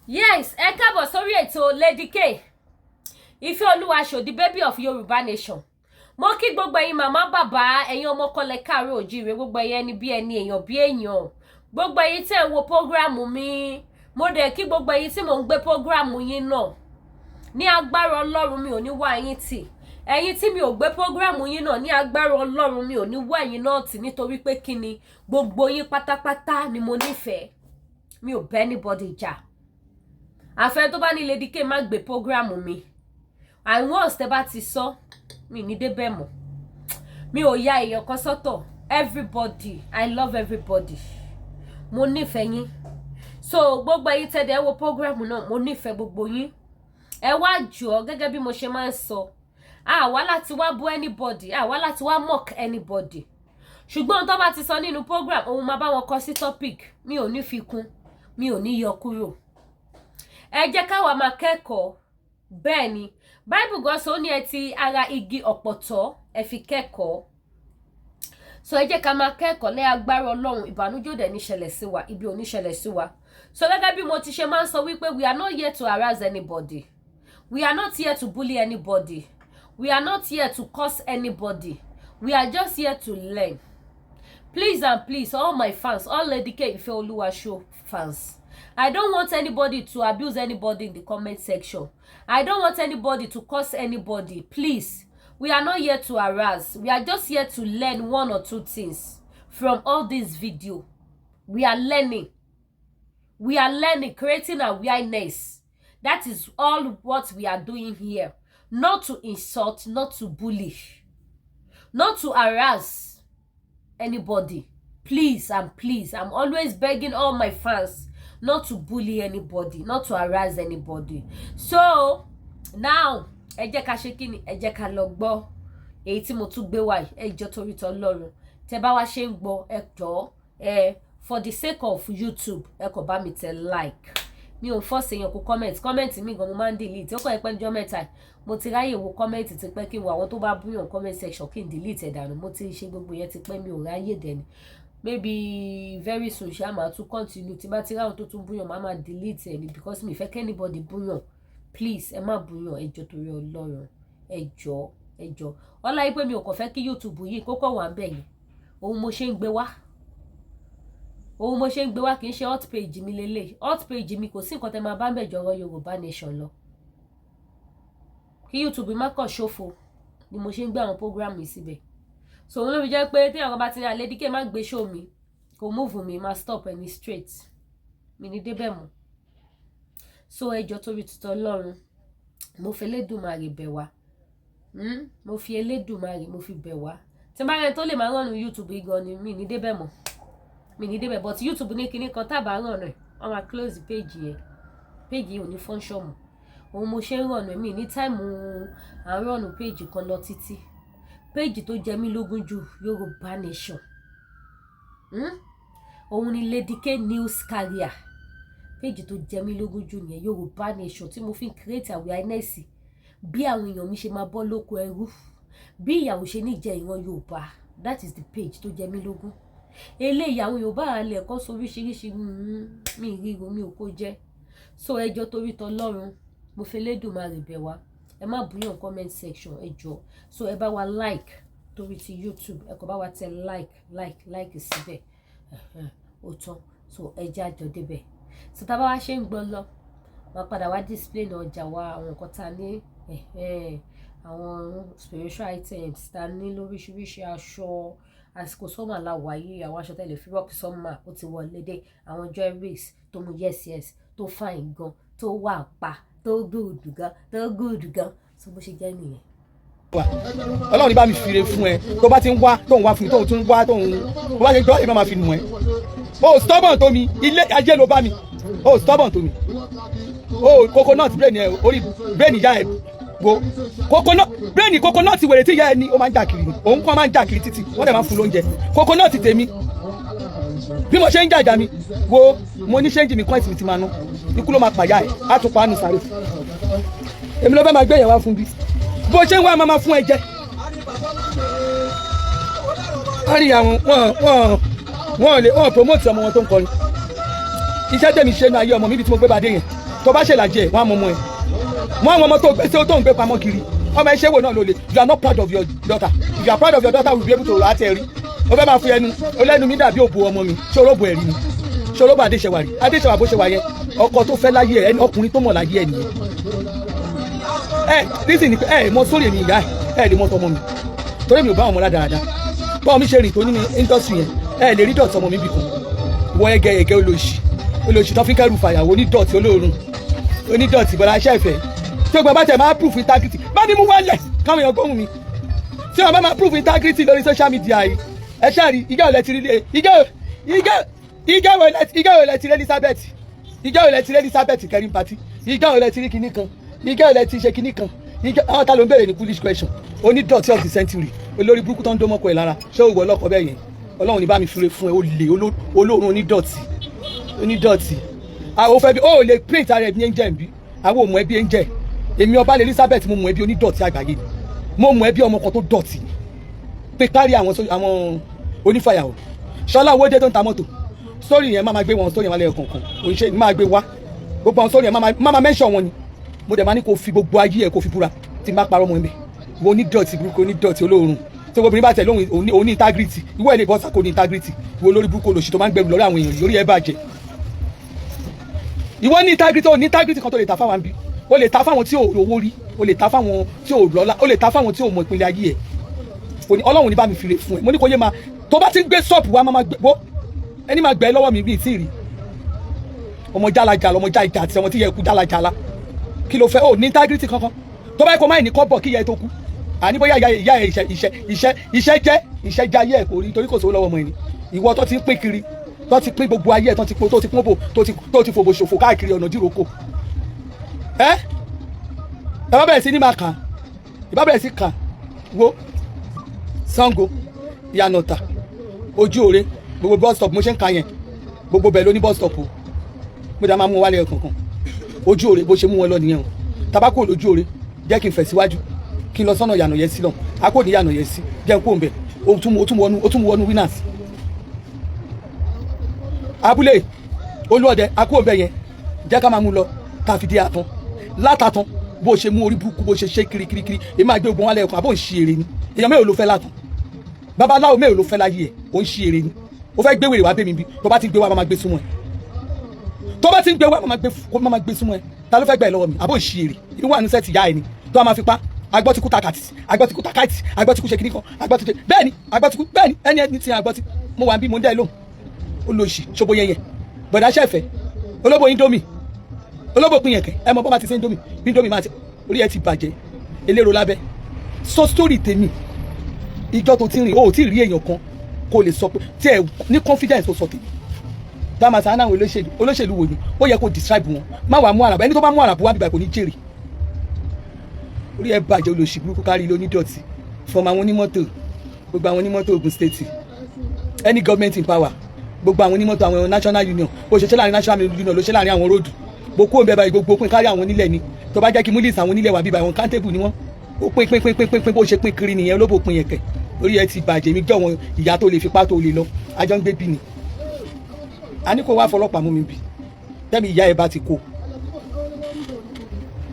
Yes, ẹ káàbọ̀ sórí ètò Lady K. Ìfẹ́olúwa Ṣòdì baby of Yorùbá nation. Mo kí gbogbo ẹ̀yin màmá bàbá, ẹ̀yin ọmọ kọlẹ̀ káàárọ̀ oòjíire, gbogbo ẹ̀yin ẹni bí ẹni èèyàn bí èèyàn. Gbogbo ẹ̀yin tẹ́ ń wo program mi. Mo dẹ̀ kí gbogbo ẹ̀yin tí mò ń gbé program yín náà. Ní agbára Ọlọ́run mi ò ní wá yín tì. Ẹ̀yin tí mi ò gbé program yín náà, ní agbára Ọlọ́run mi ò ní wá yín náà tì nítorí pé kíni gbogbo yín pátápátá ni mo nífẹ̀ẹ́. Mi ò bẹ́ anybody jà. Àfẹ́ tó bá ní Lady K má gbé program mi. And once tẹ́ bá ti sọ, mi ní débẹ̀ mọ́. Mi ò ya èèyàn kan sọ́tọ̀. Everybody, I love everybody. Mo nífẹ̀ẹ́ yín. So gbogbo ẹ̀yin tẹ́ dẹ̀ wo program náà, mo nífẹ̀ẹ́ gbogbo yín. Ẹ wá jọ̀ọ́ gẹ́gẹ́ bí mo ṣe máa ń sọ. Wá láti wá bú anybody, wá láti wá mock anybody. Ṣùgbọ́n tó bá ti sọ nínú program, òun máa bá wọn kọ sí topic. Mi ò ní fi kún, mi ò ní yọ kúrò. Ẹ jẹ́ ká wá máa kẹ́kọ̀ọ́. Bẹ́ẹ̀ ni, Bible gan sọ ní ẹ ti ara igi ọ̀pọ̀tọ́ ẹ fi kẹ́kọ̀ọ́. So ẹ jẹ́ ká máa kẹ́kọ̀ọ́ lé agbára Ọlọ́run, ìbànújẹ́ ò dẹ̀ ní ṣẹlẹ̀ sí wa, ibi ò ní ṣẹlẹ̀ sí wa. So gẹ́gẹ́ bí mo ti ṣe máa ń sọ wípé we are not here to harass anybody. We are not here to bully anybody. We are not here to curse anybody. We are just here to learn. Please and please, all my fans, all Lady K Ifeoluwa Show fans, I don't want anybody to abuse anybody in the comment section. I don't want anybody to curse anybody. Please, we are not here to harass. We are just here to learn one or two things from all this video. We are learning. We are learning, creating awareness. That is all what we are doing here. Not to insult, not to bully, not to harass anybody. Please and please, I'm always begging all my fans not to bully anybody, not to harass anybody. So now, ẹ jẹ́ ká ṣe kíni, ẹ jẹ́ ká lọ gbọ́ èyí tí mo tún gbé wá yìí. Ẹ jọ̀ọ́ torí t'Ọlọ́run, tẹ́ bá wá ṣe ń gbọ́, ẹ jọ̀ọ́ for the sake of YouTube, ẹ kò bá mi tẹ like. Mi ò force èèyàn kó comment mi gan mo máa ń delete. Ó kàn pé ọjọ́ mẹ́ta mo ti ráyè wo comment ti pẹ́ kí n wo àwọn tó bá búyàn comment section kí n delete ẹ̀ dànù. Mo ti ṣe gbogbo yẹn ti pẹ́, mi ò ráyè dẹ̀ ni. Maybe very soon ṣá máa tún continue. Tí bá ti ráwọn tó tún búyàn máa delete ẹ̀ ni because mi fẹ́ kí anybody búyàn. Please ẹ má búyàn, ẹ jọ̀ọ́ torí Ọlọ́run. Ẹ jọ̀ọ́. Ọlá yìí pé mi ò kàn fẹ́ kí YouTube yìí kókó wà ńbẹ̀ yẹn. Ohun mo ṣe ń gbé wá. Ohun mo ṣe ń gbé wá kì í ṣe hot page mi lélẹ̀. Hot page mi kò sí nǹkan tẹ́ máa bá ń bẹ̀ jọ̀rọ̀ Yorùbá nation lọ. Kí YouTube má kàn ṣòfò ni mo ṣe ń gbé àwọn program mi síbẹ̀. So òun ló fi jẹ́ pé tí àwọn bá ti ní Lady K má gbé show mi, kò move mi, má stop ẹni straight. Mi ní débẹ̀ mọ́. So ẹ jọ̀ọ́ torí t'Ọlọ́run, mo fi Elédùmarè bẹ̀ wá. Mo fi Elédùmarè mo fi bẹ̀ wá. Tí bá rẹ̀ tó lè máa rán YouTube igan ni mi ní débẹ̀ mọ́. Mi ní débẹ̀, but YouTube ní kíní kan tá bá rán rẹ̀, wọ́n máa close page yẹn. Page yẹn ò ní function mọ́. Òun mo ṣe ń rán mi ní time à ń rán page kan lọ títí. Page tó jẹ mí lógún jù Yorùbá nation. Òun ni Lady K news carrier. Page tó jẹ mí lógún jù nìyẹn Yorùbá nation tí mo fi create awareness bí àwọn èèyàn mi ṣe máa bọ́ lóko ẹrú, bí ìyàwó ṣe ní jẹ ìran Yorùbá. That is the page tó jẹ mí lógún. Eléyìí àwọn Yorùbá alẹ́ kọ́ sóríṣiríṣi mi ríro mi ò kó jẹ́. So ẹ jọ̀ọ́ torí t'Ọlọ́run, mo fi Elédùmarè bẹ̀ wá. Ẹ má búyàn comment section, ẹ jọ̀ọ́. So ẹ bá wa like torí ti YouTube, ẹ kò bá wa tẹ like síbẹ̀. Ó tán. So ẹ jẹ́ àjọ débẹ̀. So tá bá wá ṣe ń gbọ́ lọ, máa padà wá display náà ọjà wa, àwọn nǹkan tá ní àwọn spiritual items tá ní lóríṣiríṣi, aṣọ àsìkò sọ́mà la wáyé, àwọn aṣọ tẹ́lẹ̀ fi rock sọ́mà ó ti wọlé dé, àwọn jewelries tó mú yes tó fine gan, tó wà pa, tó good gan. So bó ṣe jẹ́ nìyẹn. Ọlọ́run ní bá mi fire fún ẹ tó bá ti ń wá tó ń wá fún mi tó tún wá tó ń bá ṣe jọ́ ìmọ̀ máa fi nù ẹ́. O stubborn tó mi, ilé ajé ló bá mi. O stubborn tó mi. O coconut brain ẹ orí brain ìyá ẹ wo coconut brain coconut wèrè tí ìyá ẹ ní ó máa ń jà kiri ni. Òun kan máa ń jà kiri títì wọ́n dẹ̀ máa ń fún lóúnjẹ. Coconut tèmi bí mo ṣe ń jàjà mi wo mo ní ṣéǹjì mi coins mi ti máa ná ikú ló máa pàyà ẹ̀ á tún pa á nù sáré. Èmi ló fẹ́ máa gbé yẹn wá fún bí bó ṣe ń wá máa fún ẹ jẹ. Wọ́n rí àwọn wọ́n promote ọmọ wọn tó ń kọrin. Iṣẹ́ tẹ̀mí ṣe nu ayé ọmọ mi bí tí mo gbé bàdé yẹn tó bá ṣe làjẹ wọn àmọ́ ọmọ ẹ̀ wọn àwọn ọmọ tó gbé tí ó tó ń gbé pamọ́ kiri ọmọ ẹ ṣé wò náà ló le you are not proud of your daughter if you are proud of your daughter we will be able to rà á tẹ̀ rí ó fẹ́ máa fi ẹnu olẹ́nu mi dàbí òbò ọmọ mi ṣé olóbò ẹ̀rí ni ṣé olóbò adéṣẹwà bó ṣe wà yẹn ọkọ tó fẹ́ láyé ẹ ọkùnrin tó mọ̀ láyé ẹ nìyẹn reason ni pé mọ sórí èmi ìyá ẹ lè mọ tọmọ mi torí mi ò bá ọmọ ládàáda báwọn mi ṣe rìn tó nínú industry yẹn lè rí dọ̀tí ọmọ mi bì kan wọ ẹgẹ olóṣì tó fi kẹrù fàyàwó onídọ̀tí olóòórùn onídọ̀tí bọ́lá aṣẹ́ ìfẹ́ tí o gbọ́ bá tẹ̀ máa proof integrity bá ní mú wálẹ̀ káwọn èèyàn gbóhùn mi tí o bá máa proof integrity lórí social media yìí ẹ ṣáà rí ìgá òlẹ̀ ti rí lé ìgá òlẹ̀ ti rí Elizabeth kẹrin pati ìgá òlẹ̀ ti rí kinní kan ìgá òlẹ̀ ti ṣe kinní kan àwọn ta ló ń bèrè ní foolish question onídọ̀tí of the century olórí burúkú tó ń dó mọ́kọ ẹ̀ lára ṣé o wọ ọlọ́kọ bẹ́ẹ̀ yẹn ọlọ́run ní bá mi fure fún ẹ ó lè olóorun onídọ̀tí àwọn òfẹ́ bí ó lè print ara ẹ̀ bí angel bí àwọn ò mọ̀ ẹ́ bí angel èmi ọba Elizabeth mo mọ̀ ẹ́ bí onídọ̀tí àgbáyé mo mọ̀ ẹ́ bí ọmọ kan tó dọ̀tí pé kárí àwọn onífàyàwó ṣọlá owó dé tó ń ta mọ́tò sórí yẹn máa gbé wọn sórí yẹn wálé ọ̀kọ̀ọ̀kan òṣìṣẹ́ máa gbé wá gbogbo àwọn sórí yẹn máa mention wọn ni mo dẹ̀ máa ní kó fi gbogbo ayé ẹ̀ kó fi búra tí n bá parọ́ mọ́ ẹ̀ wo onídọ̀tí burúkú onídọ̀tí olóòórùn tí obìnrin bá tẹ̀ lóhùn òní integrity ìwọ ẹ̀ lè bọ́ sáko ní integrity ìwọ olórí burúkú olóṣì tó máa ń gbẹrù lórí àwọn èèyàn lórí ẹ̀ bàjẹ́ ìwọ ní integrity ò ní integrity kan tó lè ta fáwọn bí o lè ta fáwọn tí ò rówó rí o lè ta fáwọn tí ò lọ́lá o lè ta fáwọn tí ò mọ ìpínlẹ̀ ayé ẹ̀ ọlọ́run ní bá mi fìrè fún ẹ mo ní kó yé máa tó bá ti ń gbé ṣọ́ọ̀pù wa máa gbé ẹni máa gbẹ lọ́wọ́ mi bíi tí ì rí ọmọ jálajàla ọmọ jáìjà àti ọmọ tí yẹ kú jálajàla kí ló fẹ́ ó ní integrity kankan tó bá yẹ kó máa ní kọ́bọ̀ kí ìyá ẹ tó kú àní bóyá ìyá ẹ iṣẹ́ jẹ́ ayé ẹ̀ kò rí torí kò sówó lọ́wọ́ ọmọ ẹni ìwọ tó ti ń pín kiri tó ti pín gbogbo ayé ẹ̀ tó ti pín bò tó ti fòbò ṣòfò káàkiri ọ̀nà díròkò ẹ bá bẹ̀rẹ̀ sí ní máa kà ìbá bẹ̀rẹ̀ sí kà wo Ṣàngó Ìyànàtà Ojú Òre gbogbo bus stop mo ṣe ń ka yẹn gbogbo bẹ́ẹ̀ ló ní bus stop o mo dá máa mú wálé kankan Ojú Òre bó ṣe mú wọn lọ nìyẹn o tabako lójú Òre jẹ́ kí n fẹ̀ síwájú kí n lọ sọ́nà Ìyànà yẹn sí lọ akó ní Ìyànà yẹn sí jẹ́ n kó ń bẹ̀ o tún wọnú winners abúlé Olúọdẹ akó ń bẹ̀ yẹn jẹ́ ká máa mú lọ ká fi dé àtàn látàtàn bó ṣe mú orí burúkú bó ṣe ṣe kirikiri èmi máa gbé ogun wálé ọkọ̀ àbó ń ṣe eré ni èèyàn mélòó ló fẹ́ látàn babaláwo mélòó ló fẹ́ láyé ẹ̀ ó ń ṣe eré ni ó fẹ́ gbé wèrè wá bẹ́ẹ̀ mi bí tó bá ti gbé wá máa gbé súnmọ́ ẹ̀ tó bá ti gbé wá máa gbé súnmọ́ ẹ̀ ta ló fẹ́ gbà ẹ̀ lọ́wọ́ mi àbó ń ṣe eré inú wà ní sẹ́ẹ̀tì ìyá ẹ̀ ni tó a máa fi pa agbọ́tikú takàtì agbọ́tikú takáìtì agbọ́tikú ṣe kìnnìkan agbọ́tikú bẹ́ẹ̀ ni agbọ́tikú bẹ́ẹ̀ ni ẹni ti agbọ́ti mo wà bí mo ń dá ẹ lóhùn olóòṣì ṣobo yẹyẹ bọ̀dá ṣẹ̀fẹ̀ olóbò indomie olóbò pin yẹ̀kẹ́ ẹ mọ bọ́ bá ti ṣe indomie bí indomie máa ti orí ẹ ti bàjẹ́ elérò lábẹ́ sọ story tèmi ìjọ tó ti rìn o ò tí ì rí èèyàn kan kó lè sọ pé tí ẹ ní confidence tó sọ tèmi dáàmà sáà náà olóṣèlú wò ni ó yẹ kó describe wọn má wàá mú àràbà ẹni tó bá mú àràbà wá bíbá kò ní jèrè orí ẹ bàjẹ́ olóṣì burúkú kárí ilé onídọ̀tí fọmọ àwọn onímọ́tò gbogbo àwọn onímọ́tò Ògùn state any government in power gbogbo àwọn onímọ́tò àwọn national union bó ṣe ṣe láàrin national union ló ṣe láàrin àwọn róòdù gbogbo òun bẹ́ẹ̀ báyìí gbogbo òpin kárí àwọn onílẹ̀ ni tó bá jẹ́ kí múlíìsì àwọn onílẹ̀ wà bíbá àwọn kántébù ni wọ́n ó pín bó ṣe pín kiri nìyẹn olóbò pín yẹn kẹ̀ orí ẹ ti bàjẹ́ mi jọ wọn ìyá tó lè fipá tó lè lọ àjọ ń gbé bí ni a ní kó wá fọlọ́pàá mú mi bì tẹ́mi ìyá ẹ bá ti kó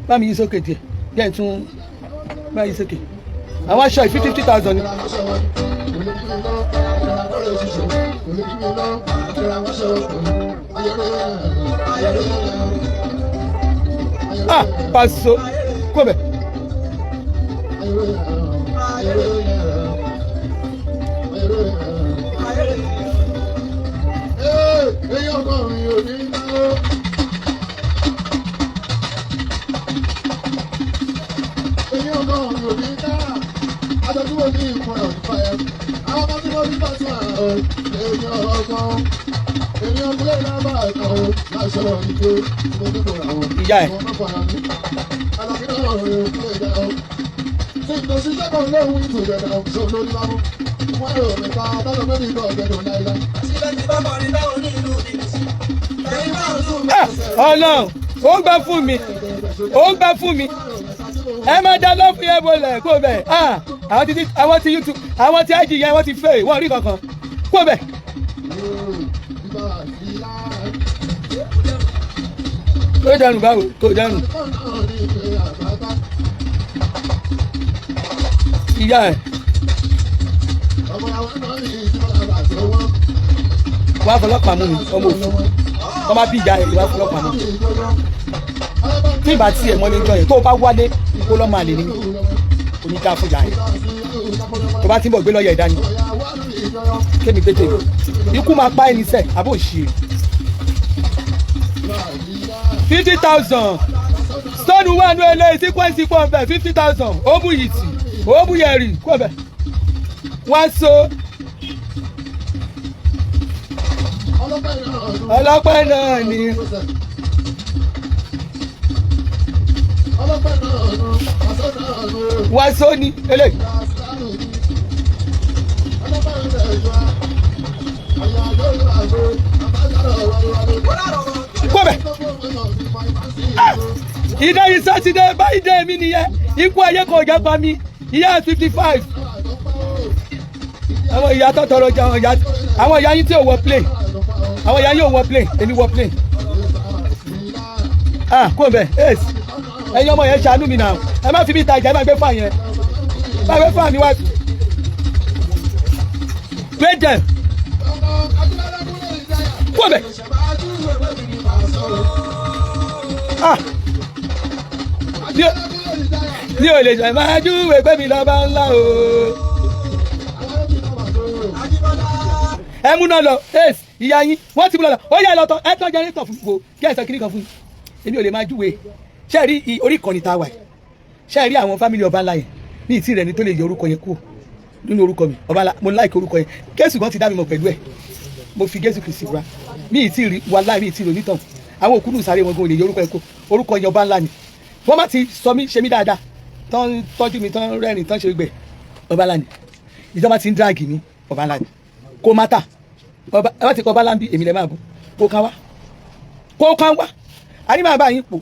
bá mi yí sókè díẹ̀ díẹ̀ tún bá yí sókè àwọn aṣọ 50,000 ni. Paso kó bẹ̀. Ìyá ẹ̀. Ọlọ́run ó ń gbà fún mi ẹ máa dá lọ́ọ̀fù yẹn bọ̀lẹ̀ kó bẹ̀ àwọn ti YouTube àwọn ti IG yẹn wọ́n ti fẹ́ wọ́n rí kankan kó bẹ̀. Kò dànù báwo kò dànù. Ìyá ẹ̀. Wá fọlọ́pàá mú mi ọmọ òfin. Wọ́n bá bí ìyá ẹ̀ wá fọlọ́pàá mú mi. Tí ìbá tiẹ̀ mọ́ ní jọ yẹn tó bá wálé kó lọ́ máa lè ní oníjà fún ìyá ẹ̀. Tó bá ti ń bọ̀ gbé lọ́yẹ̀ ìdání. Kémi pété ikú máa pa ẹni sẹ́ àbò ṣe 50,000 stone one no ele sequence kó ọbẹ̀ 50,000 ó bú yìí tì ó bú yẹ̀rì kó ọbẹ̀ wọ́n so ọlọ́pẹ́ náà ni wọ́n so ni eléyìí. Kọ́bẹ̀. Ìdá yìí sátidé báyìí dé mi nìyẹn. Ikú ayé kò jẹ́ pa mi. Ìyá 55. Àwọn ìyá tó tọrọ jẹ àwọn ìyá yín tí ò wọ plane. Àwọn ìyá yín ò wọ plane. Èmi wọ plane. Kọ́bẹ̀ ace. Ẹ̀yin ọmọ yẹn ṣàánú mi náà. Ẹ má fi mi ta ìjà ẹ má gbé fà yẹn. Má gbé fà mi wá. Wait there. Kọ́bẹ̀. Ní o lè jẹ́ máa júwe pé mi lọ́ba ńlá o. Ẹ múná lọ ace ìyá yín wọ́n ti múná lọ ó yẹ lọ́tọ̀ ẹ tọ́ jẹ́rìtọ̀ fún wo kí ẹ sọ kiri kan fún èmi ò lè máa júwe ṣe rí orí ìkànnì tá a wà ṣe rí àwọn fámìlì ọba ńlá yẹn ní ìtì rẹ ni tó lè yọ orúkọ yẹn kúrò nínú orúkọ mi ọba ńlá mo láìka orúkọ yẹn Jésù gan ti dá mi mọ̀ pẹ̀lú ẹ̀ mo fi Jésù Kristi búra mi ìtì rí wàhálà mi ìtì rí onítàn àwọn òkú nù sáré wọn gan lè yọ orúkọ yẹn kúrò orúkọ yẹn ọba ńlá ni wọ́n má ti sọ mí ṣe mí dáadáa tán tọ́jú mi tán rẹ́rìn tán ṣe gbẹ ọba ńlá ni ìjọba ti ń dráàgì mi ọba ńlá ni kó má tà ọba ẹ bá ti kọ ọba ńlá ń bí èmi lè máa bú kó kán wá a ní máa bá yín pò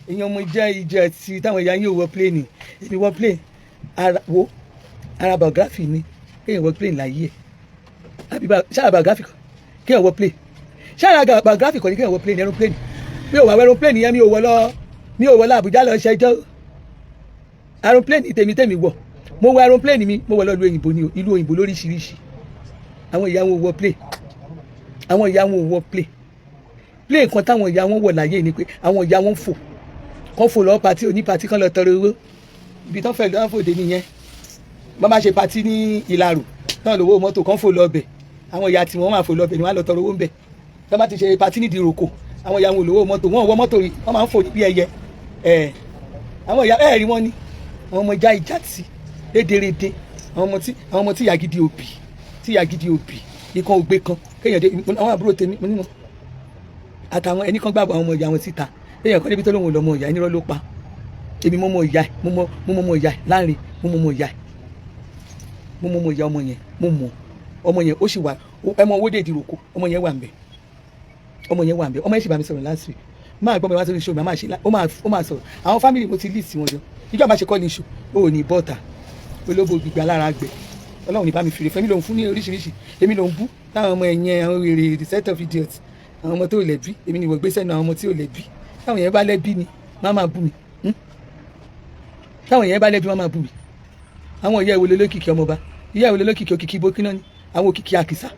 èèyàn ọmọ ìjẹ ti táwọn ìyá yín ò wọ pléènì èmi wọ pléènì ara biography ni kéèyàn wọ pléènì láyé ẹ àbí ṣáà biography kan kéèyàn wọ pléènì ṣáà biography kan ni kéèyàn wọ pléènì aeroplane mi ò wà aeroplane yẹn mi ò wọ lọ Àbújá lọ ṣẹjọ́ aeroplane tèmi wọ mo wọ aeroplane mi mo wọ lọ ìlú òyìnbó lóríṣiríṣi àwọn ìyá wọn wọ plane àwọn ìyá wọn wọ plane kan táwọn ìyá wọn wọ láyé ni pé àwọn ìyá wọn fò lọ pati oní pati kan lọ tọrọ owó ibi tán fẹ́ lọ́wọ́ fòde nìyẹn wọ́n máa ṣe pati ní Ìlarò náà lówó mọ́tò kan fò lọ bẹ̀ àwọn ìyá tí wọ́n máa fò lọ bẹ̀ ni wọ́n á lọ tọrọ owó ń bẹ̀ tán bá ti ṣe pati ní Ìdíròkò àwọn ìyá wọn lówó mọ́tò wọ́n wọ mọ́tò rí wọ́n máa ń fò bí ẹyẹ àwọn ìyá rí wọ́n ní àwọn ọmọ ìjà tí rédèrèdè àwọn ọmọ tí ìyá gidi òbí ikán ògbé kan kéèyàn dé àwọn àbúrò tèmi mo ní wọn àtàwọn ẹnì kan gbàgbọ́ àwọn ọmọ ìyá wọn síta kéèyàn kan débi tó lóun lọmọ ìyá ẹnirọ́ ló pa èmi mo mọ ìyá ẹ mo mọ ìyá ẹ Lárin mo mọ ìyá ẹ mo mọ ìyá ọmọ yẹn mo mọ ọmọ yẹn ó sì wà ẹ mọ owó dé Ìdíròkò ọmọ yẹn wà ń bẹ ọmọ yẹn sì bá mi sọ̀rọ̀ last week máa gbọ́ mi wá sórí show mi máa ṣe ó máa sọ̀rọ̀ àwọn family mo ti list wọn jọ ìjọba ṣe kọ́ ní show ó ní bọ́ọ̀tà ológo gbígbà lára gbẹ Ọlọ́run ní bá mi fìrè fún mi lòun fún ní oríṣiríṣi èmi lòun bú táwọn ọmọ ẹ̀yẹn àwọn èrè the set of idiots àwọn ọmọ tó lẹ́bí èmi ni wọ́n gbé sẹ́nu àwọn ọmọ tí ò lẹ́bí táwọn yẹn bá lẹ́bí ni má máa bú mi táwọn yẹn bá lẹ́bí má máa bú mi àwọn ìyá ìwòlò lókìkí ọmọba ìyá ìwòlò lókìkí òkìkí bókínà ni àwọn òkìkí àkìsà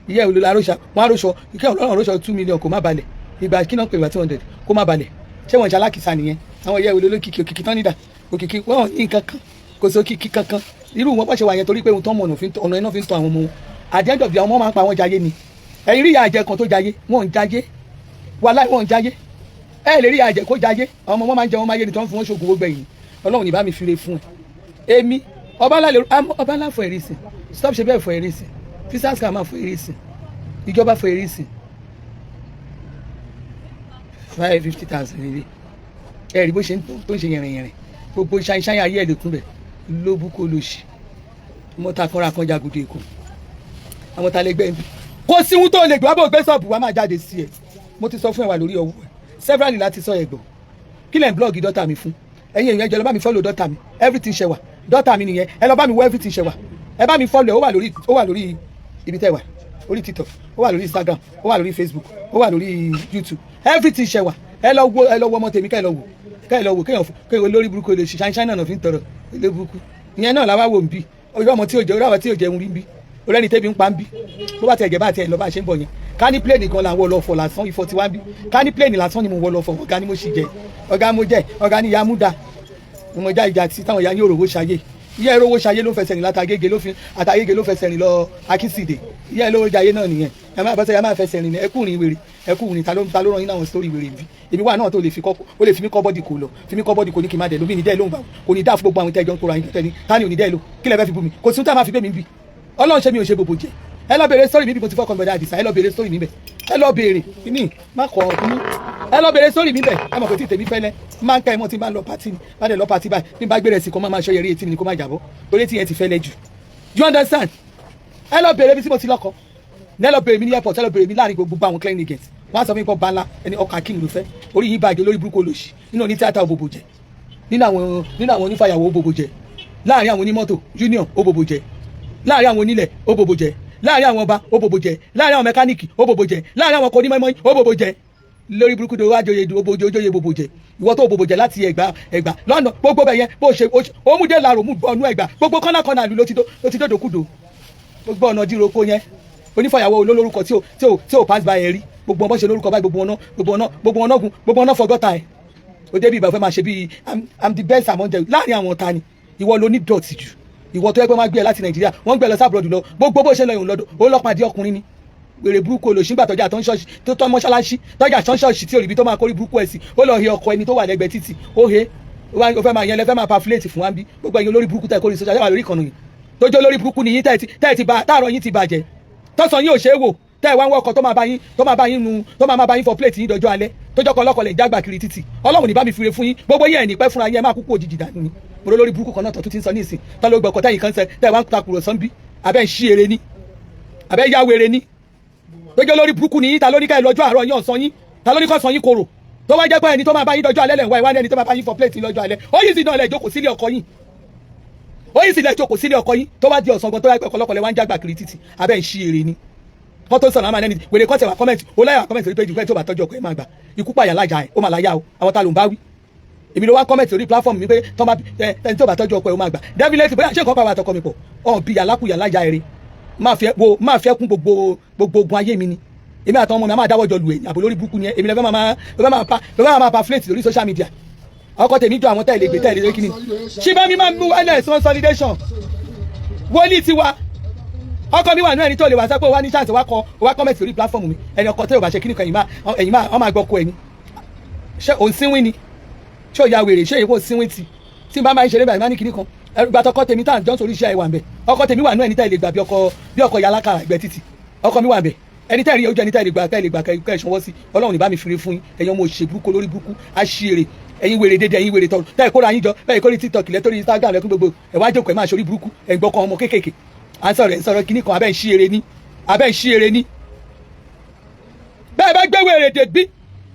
ìyá ìwòlò aróṣà wọn aróṣọ ìkẹ́ Ọlọ́run aróṣọ 2 million kó má balẹ̀ ìgbà kí náà pè wá 200 kó má balẹ̀ ṣé wọn ṣalákìsà nìyẹn àwọn ìyá ìwòlò lókìkí òkìkí tán nídà òkìkí wọn ní kankan kò sí òkìkí kankan irú wọn bọ́ṣe wà yẹn torí pé ohun tó ń mọ ọ̀nà iná fi ń tọ́ àwọn ọmọ wọn àdéhùn bí àwọn ọmọ máa ń pa àwọn jayé ni ẹ̀yin rí ìyá àjẹ kan tó jayé wọn ń jayé wàláhì wọn ń jayé ẹ lè rí ìyá àjẹ kó jayé àwọn ọmọ wọn máa ń jẹ wọn máa yé ni tó ń fi wọn ṣoògùn gbogbo ẹ̀yìn Ọlọ́run ní bá mi fire fún ẹ èmi ọba fọ èrè sìn stop ṣe bẹ́ẹ̀ fọ èrè sìn fisas kà máa fọ èrè sìn ìjọba fọ èrè sìn 50,000 nílé ẹ rí bó ṣe tó ń ṣe yẹ̀rìnyẹ̀rìn gbogbo ṣáyìn ayé ẹ̀ lókun rẹ̀ ló bú kó ló ṣe mọ́ta kanra kan jagunde èkó àwọn ta lè gbẹ́ ẹ̀mí kò sí ohun tó lè gbọ́ bó gbé sọ́ọ̀bù wa máa jáde sí ẹ̀ mo ti sọ fún ẹ wà lórí ọwọ́ ẹ̀ severally láti sọ ẹ̀gbọ́n kí lẹ̀ ń blọ́ọ̀gì dọ́tà mi fún ẹ̀yin èèyàn ẹjọ́ lọ bá mi follow dọ́tà mi everything ṣe wà dọ́tà mi nìyẹn ẹ lọ bá mi wọ everything ṣe wà ẹ bá mi follow ó wà lórí ibi tẹ́ wà orí TikTok ó wà lórí Instagram ó wà lórí Facebook ó wà lórí YouTube everything ṣe wà ẹ lọ wo ọmọ tèmi ká ẹ lọ wò kéèyàn lórí burúkú lè ṣe ṣáínṣáínà náà fi ń tọrọ ilé burúkú ìyẹn náà làwa wò ń bí orí ọmọ tí ò jẹun rí ń bí orí ẹni tẹ́bi ń pa ń bí bó bá tiẹ̀ jẹ́ bá tiẹ̀ lọ bá ṣe ń bọ̀ yẹn ká ní pléènì kan làwọn ọlọ́fọ̀ lásán ifọ̀ tí wá ń bí ká ní pléènì lásán ni mo wọ lọ́fọ̀ ọ̀gá ni mo sì jẹ ọ̀gá ni yamuda mo já ìjà tí táwọn ìyá ní òròwó ṣayé ìyá ìrówó ṣayé ló ń fẹsẹ̀ rìn látàgége ló fẹsẹ̀ rìn lọ akínsìdè ìyá ìlówó jayé náà nìyẹn ẹ máa bọ́sẹ̀ ẹ máa fẹsẹ̀ rìn ẹkùnrin wèrè ta ló ràn yín náà sórí wèrè bí èmi wà náà tó lè fi mí kọ́ bọ́dì kò lọ fi mí kọ́ bọ́dì kò ní kí n má dẹ̀ lómi ní dẹ́ lóhùn bá kò ní dá fún gbogbo àwọn tẹ́jọ́ ń kóra yín tẹ́ni tani ò ní dẹ́ lò kí lẹ fẹ́ fi bú mi kò sí tá a máa fi bẹ́ mi bí ọlọ́run ṣe mi ò ṣe gbogbo jẹ ẹ lọ bèrè sórí mi bí mo ti fọkàn bọ̀dá àdìsá ẹ lọ bèrè sórí mi bẹ̀ ẹ lọ bèrè kíní má kọ̀ ọ́ kíní ẹ lọ bèrè sórí mi bẹ̀ ẹ mọ̀ pé tí tèmi fẹ́lẹ́ máa ń ká ẹ mọ́ tí máa ń lọ pátì ni má dẹ̀ lọ pátì báyìí bí n bá gbé rẹ̀ sí kó má máa ṣọ́ yẹrí etí mi ni kó má jàbọ́ torí tí yẹn ti fẹ́lẹ́ jù you understand ẹ lọ bèrè bí tí mo ti lọ́kọ ẹ lọ bèrè mi ní airport ẹ lọ bèrè mi láàrin gbogbo àwọn cleaning agents wọ́n á sọ fún mi pọ̀ bá ńlá ẹni ọkà kí n ló fẹ́ orí yìí bàjẹ́ lórí burúkú olóṣì nínú oní tíátà òbòbò jẹ nínú àwọn onífàyàwó òbòbò jẹ láàrin àwọn onímọ́tò union òbòbò jẹ láàrin àwọn onílẹ̀ òbòbò jẹ láàrin àwọn ọba òbòbò jẹ láàrin àwọn mẹkáníìkì òbòbò jẹ láàrin àwọn ọkọ̀ onímọ̀ òbòbò jẹ lórí burúkú tó wá joyè ojóyè òbòbò jẹ ìwọ tó òbòbò jẹ láti Ẹ̀gbá lọ́nà gbogbo bẹ̀ yẹn bó ṣe ó mú dé làrò mú ọ̀nù Ẹ̀gbá gbogbo kọ́nàkọ́nà àlù ló ti dòdòkúdò gbogbo ọ̀nà díroko yẹn onífàyàwó olólórúkọ tí ò pass by ẹ̀ rí gbogbo ọmọ ṣe lórúkọ báyìí gbogbo ọ̀nà fọgọ́ta ẹ̀ ó débi ìbá fẹ́ máa ṣe bíi I'm the best among them láàrin àwọn ta ni ìwọ ló ní dọ̀tí jù ìwọ tó yẹ pé wọ́n gbé ẹ láti Nàìjíríà wọ́n gbé ẹ lọ sábúrọ̀dù lọ gbogbo bó ṣe lọ ìhùn lọ́dọ̀ ó lọ́pàá di ọkùnrin ni wèrè burúkú olóṣìǹgbà tọ́jà tó ń ṣọ́ọ̀ṣì tó tọ́ mọ́ṣáláṣí tọ́jà tó ń ṣọ́ọ̀ṣì tí òrìbí tó máa kórí burúkú ẹ̀ sí ó lọ he ọkọ ẹni tó wà lẹ́gbẹ̀ẹ́ títì ó he ó fẹ́ máa yẹn lẹ́fẹ́ máa pafilẹ́ẹ̀tì fún wa bí gbogbo ẹ̀yin olórí burúkú tẹ̀ kórìí sọ́jà yàrá lórí ìkànnì yìí tójó olórí burúkú nìyí táàrọ̀ yín ti bàjẹ́ tọ́sán yín ò ṣeé wò tẹ́ ẹ̀ wá ń wọ́kọ̀ tó máa bá yín fọ plẹ̀tì yín dọjọ́ alẹ́ tójọ́ kan lọ́kọ̀ lè jágbà kiri títì ọlọ́run ní bá mi fire fún yín gbogbo yín ẹ̀ ní pẹ́ fúnra yín ẹ máa kúkú òjijì dànù ni mo lórí burúkú kan náà tó ti ń sọ ní ìsìn tó ló gbọ́kọ̀ tẹ́yìn kan sẹ tẹ́ ẹ̀ wá ń takùrọ̀ sọ́n bí abẹ́ ń ṣí eré ní abẹ́ yá wèrè ní tójọ́ lórí burúkú ni yín ta lórí ká ẹ lọ́jọ́ àárọ̀ yín ọ̀sán yín ta lórí kọ́ sọ yín korò tó wá jẹ́ pé ẹni tó máa bá yín dọjọ́ alẹ́ lẹ̀ ń wá ẹni tó máa bá yín fọ plẹ̀tì lọ́jọ́ alẹ́ ó yìí sì náà lẹ̀ jókòó sílé ọkọ yín ó yìí sì lẹ̀ jókòó sílé ọkọ yín tó wá di ọ̀sán gan tó yá pé ọ̀pọ̀lọpọ̀ lẹ̀ wá ń jágbà kiri títì abẹ́ ń ṣí eré ní wọ́n tó ń sọ̀rọ̀ àmà ẹni wèrè kọ́sẹ̀ wà kọ́mẹ̀ntì ó láyà kọ́mẹ̀ntì orí péjì pé tó bá tọ́jú ọkọ̀ ẹ̀ máa gbà ikú pààyà lájà ẹ̀ ó máa láyà o àwọn ta ló ń bá wí èmi ló wá kọ́mẹ̀ntì orí pláfọ́ọ̀mù mi pé ẹni tó bá tọ́jú ọkọ̀ ẹ̀ ó máa gbà definitely bóyá ṣé nǹkan pàwọ́ àtọkọ mi pọ̀ ọ̀n bí alákùyà lájà ẹ̀rẹ́ máa fẹ́ kún gbogbo ogun ayé mi ni èmi àtàwọn ọmọ mi a máa dáwọ́jọ lu ẹ̀yìn àbò lórí burúkú ni èmi lẹ́fẹ́ máa pa flate lórí social media ọkọ tèmi jọ àwọn tẹ̀lé gbé tẹ̀lé lókì ni ṣíbá mi máa mú ns consolidation wọlé tiwa ọkọ mi wà ní ẹni tó lè wá sẹ́pẹ́ wá ní chance wá comment lórí platform mi ẹni ọkọ tẹ́lẹ̀ ò bá ṣe kíní kan ẹ̀yìn máa ọmọ àgbọ̀kọ ẹni ṣé òun sínwín ni ṣé òya wèrè ṣé èyí kò sínwín ti tí n bá máa ń ṣeré báyìí máa ní kíní kan ẹgbà tọkọ tèmi tá à ń jọ́ sórí iṣẹ́ ìwà ń bẹ̀ ọkọ tèmi wà ní ẹni tẹ́lẹ̀ gbà bí ọkọ ya alákàrà ẹgbẹ́ títì ọkọ mi wà ń bẹ̀ ẹni tẹ́lẹ̀ ojú ẹni tẹ́lẹ̀ gbà kẹ́ ìṣọwọ́ sí ọlọ́run ní bá mi fire fún yín ẹ̀yin ọmọ òṣè burúkú lórí burúkú aṣèrè ẹ̀yin wèrè dédé ẹ̀yin wèrè tọrọ tẹ́lẹ̀ kóra yín jọ bẹ́ẹ̀ kórè tiktok lẹ́tọ́rí instagram lẹ́kún gbogbo ẹ̀ wá jókòó ẹ̀ máa ṣorí burúkú ẹ̀ ń gbọ́kàn ọmọ kéékèèké à ń sọ̀rọ̀ kíní kan abẹ́ ń ṣí eré ní bẹ́ẹ̀ bá gbé wèrè dè bí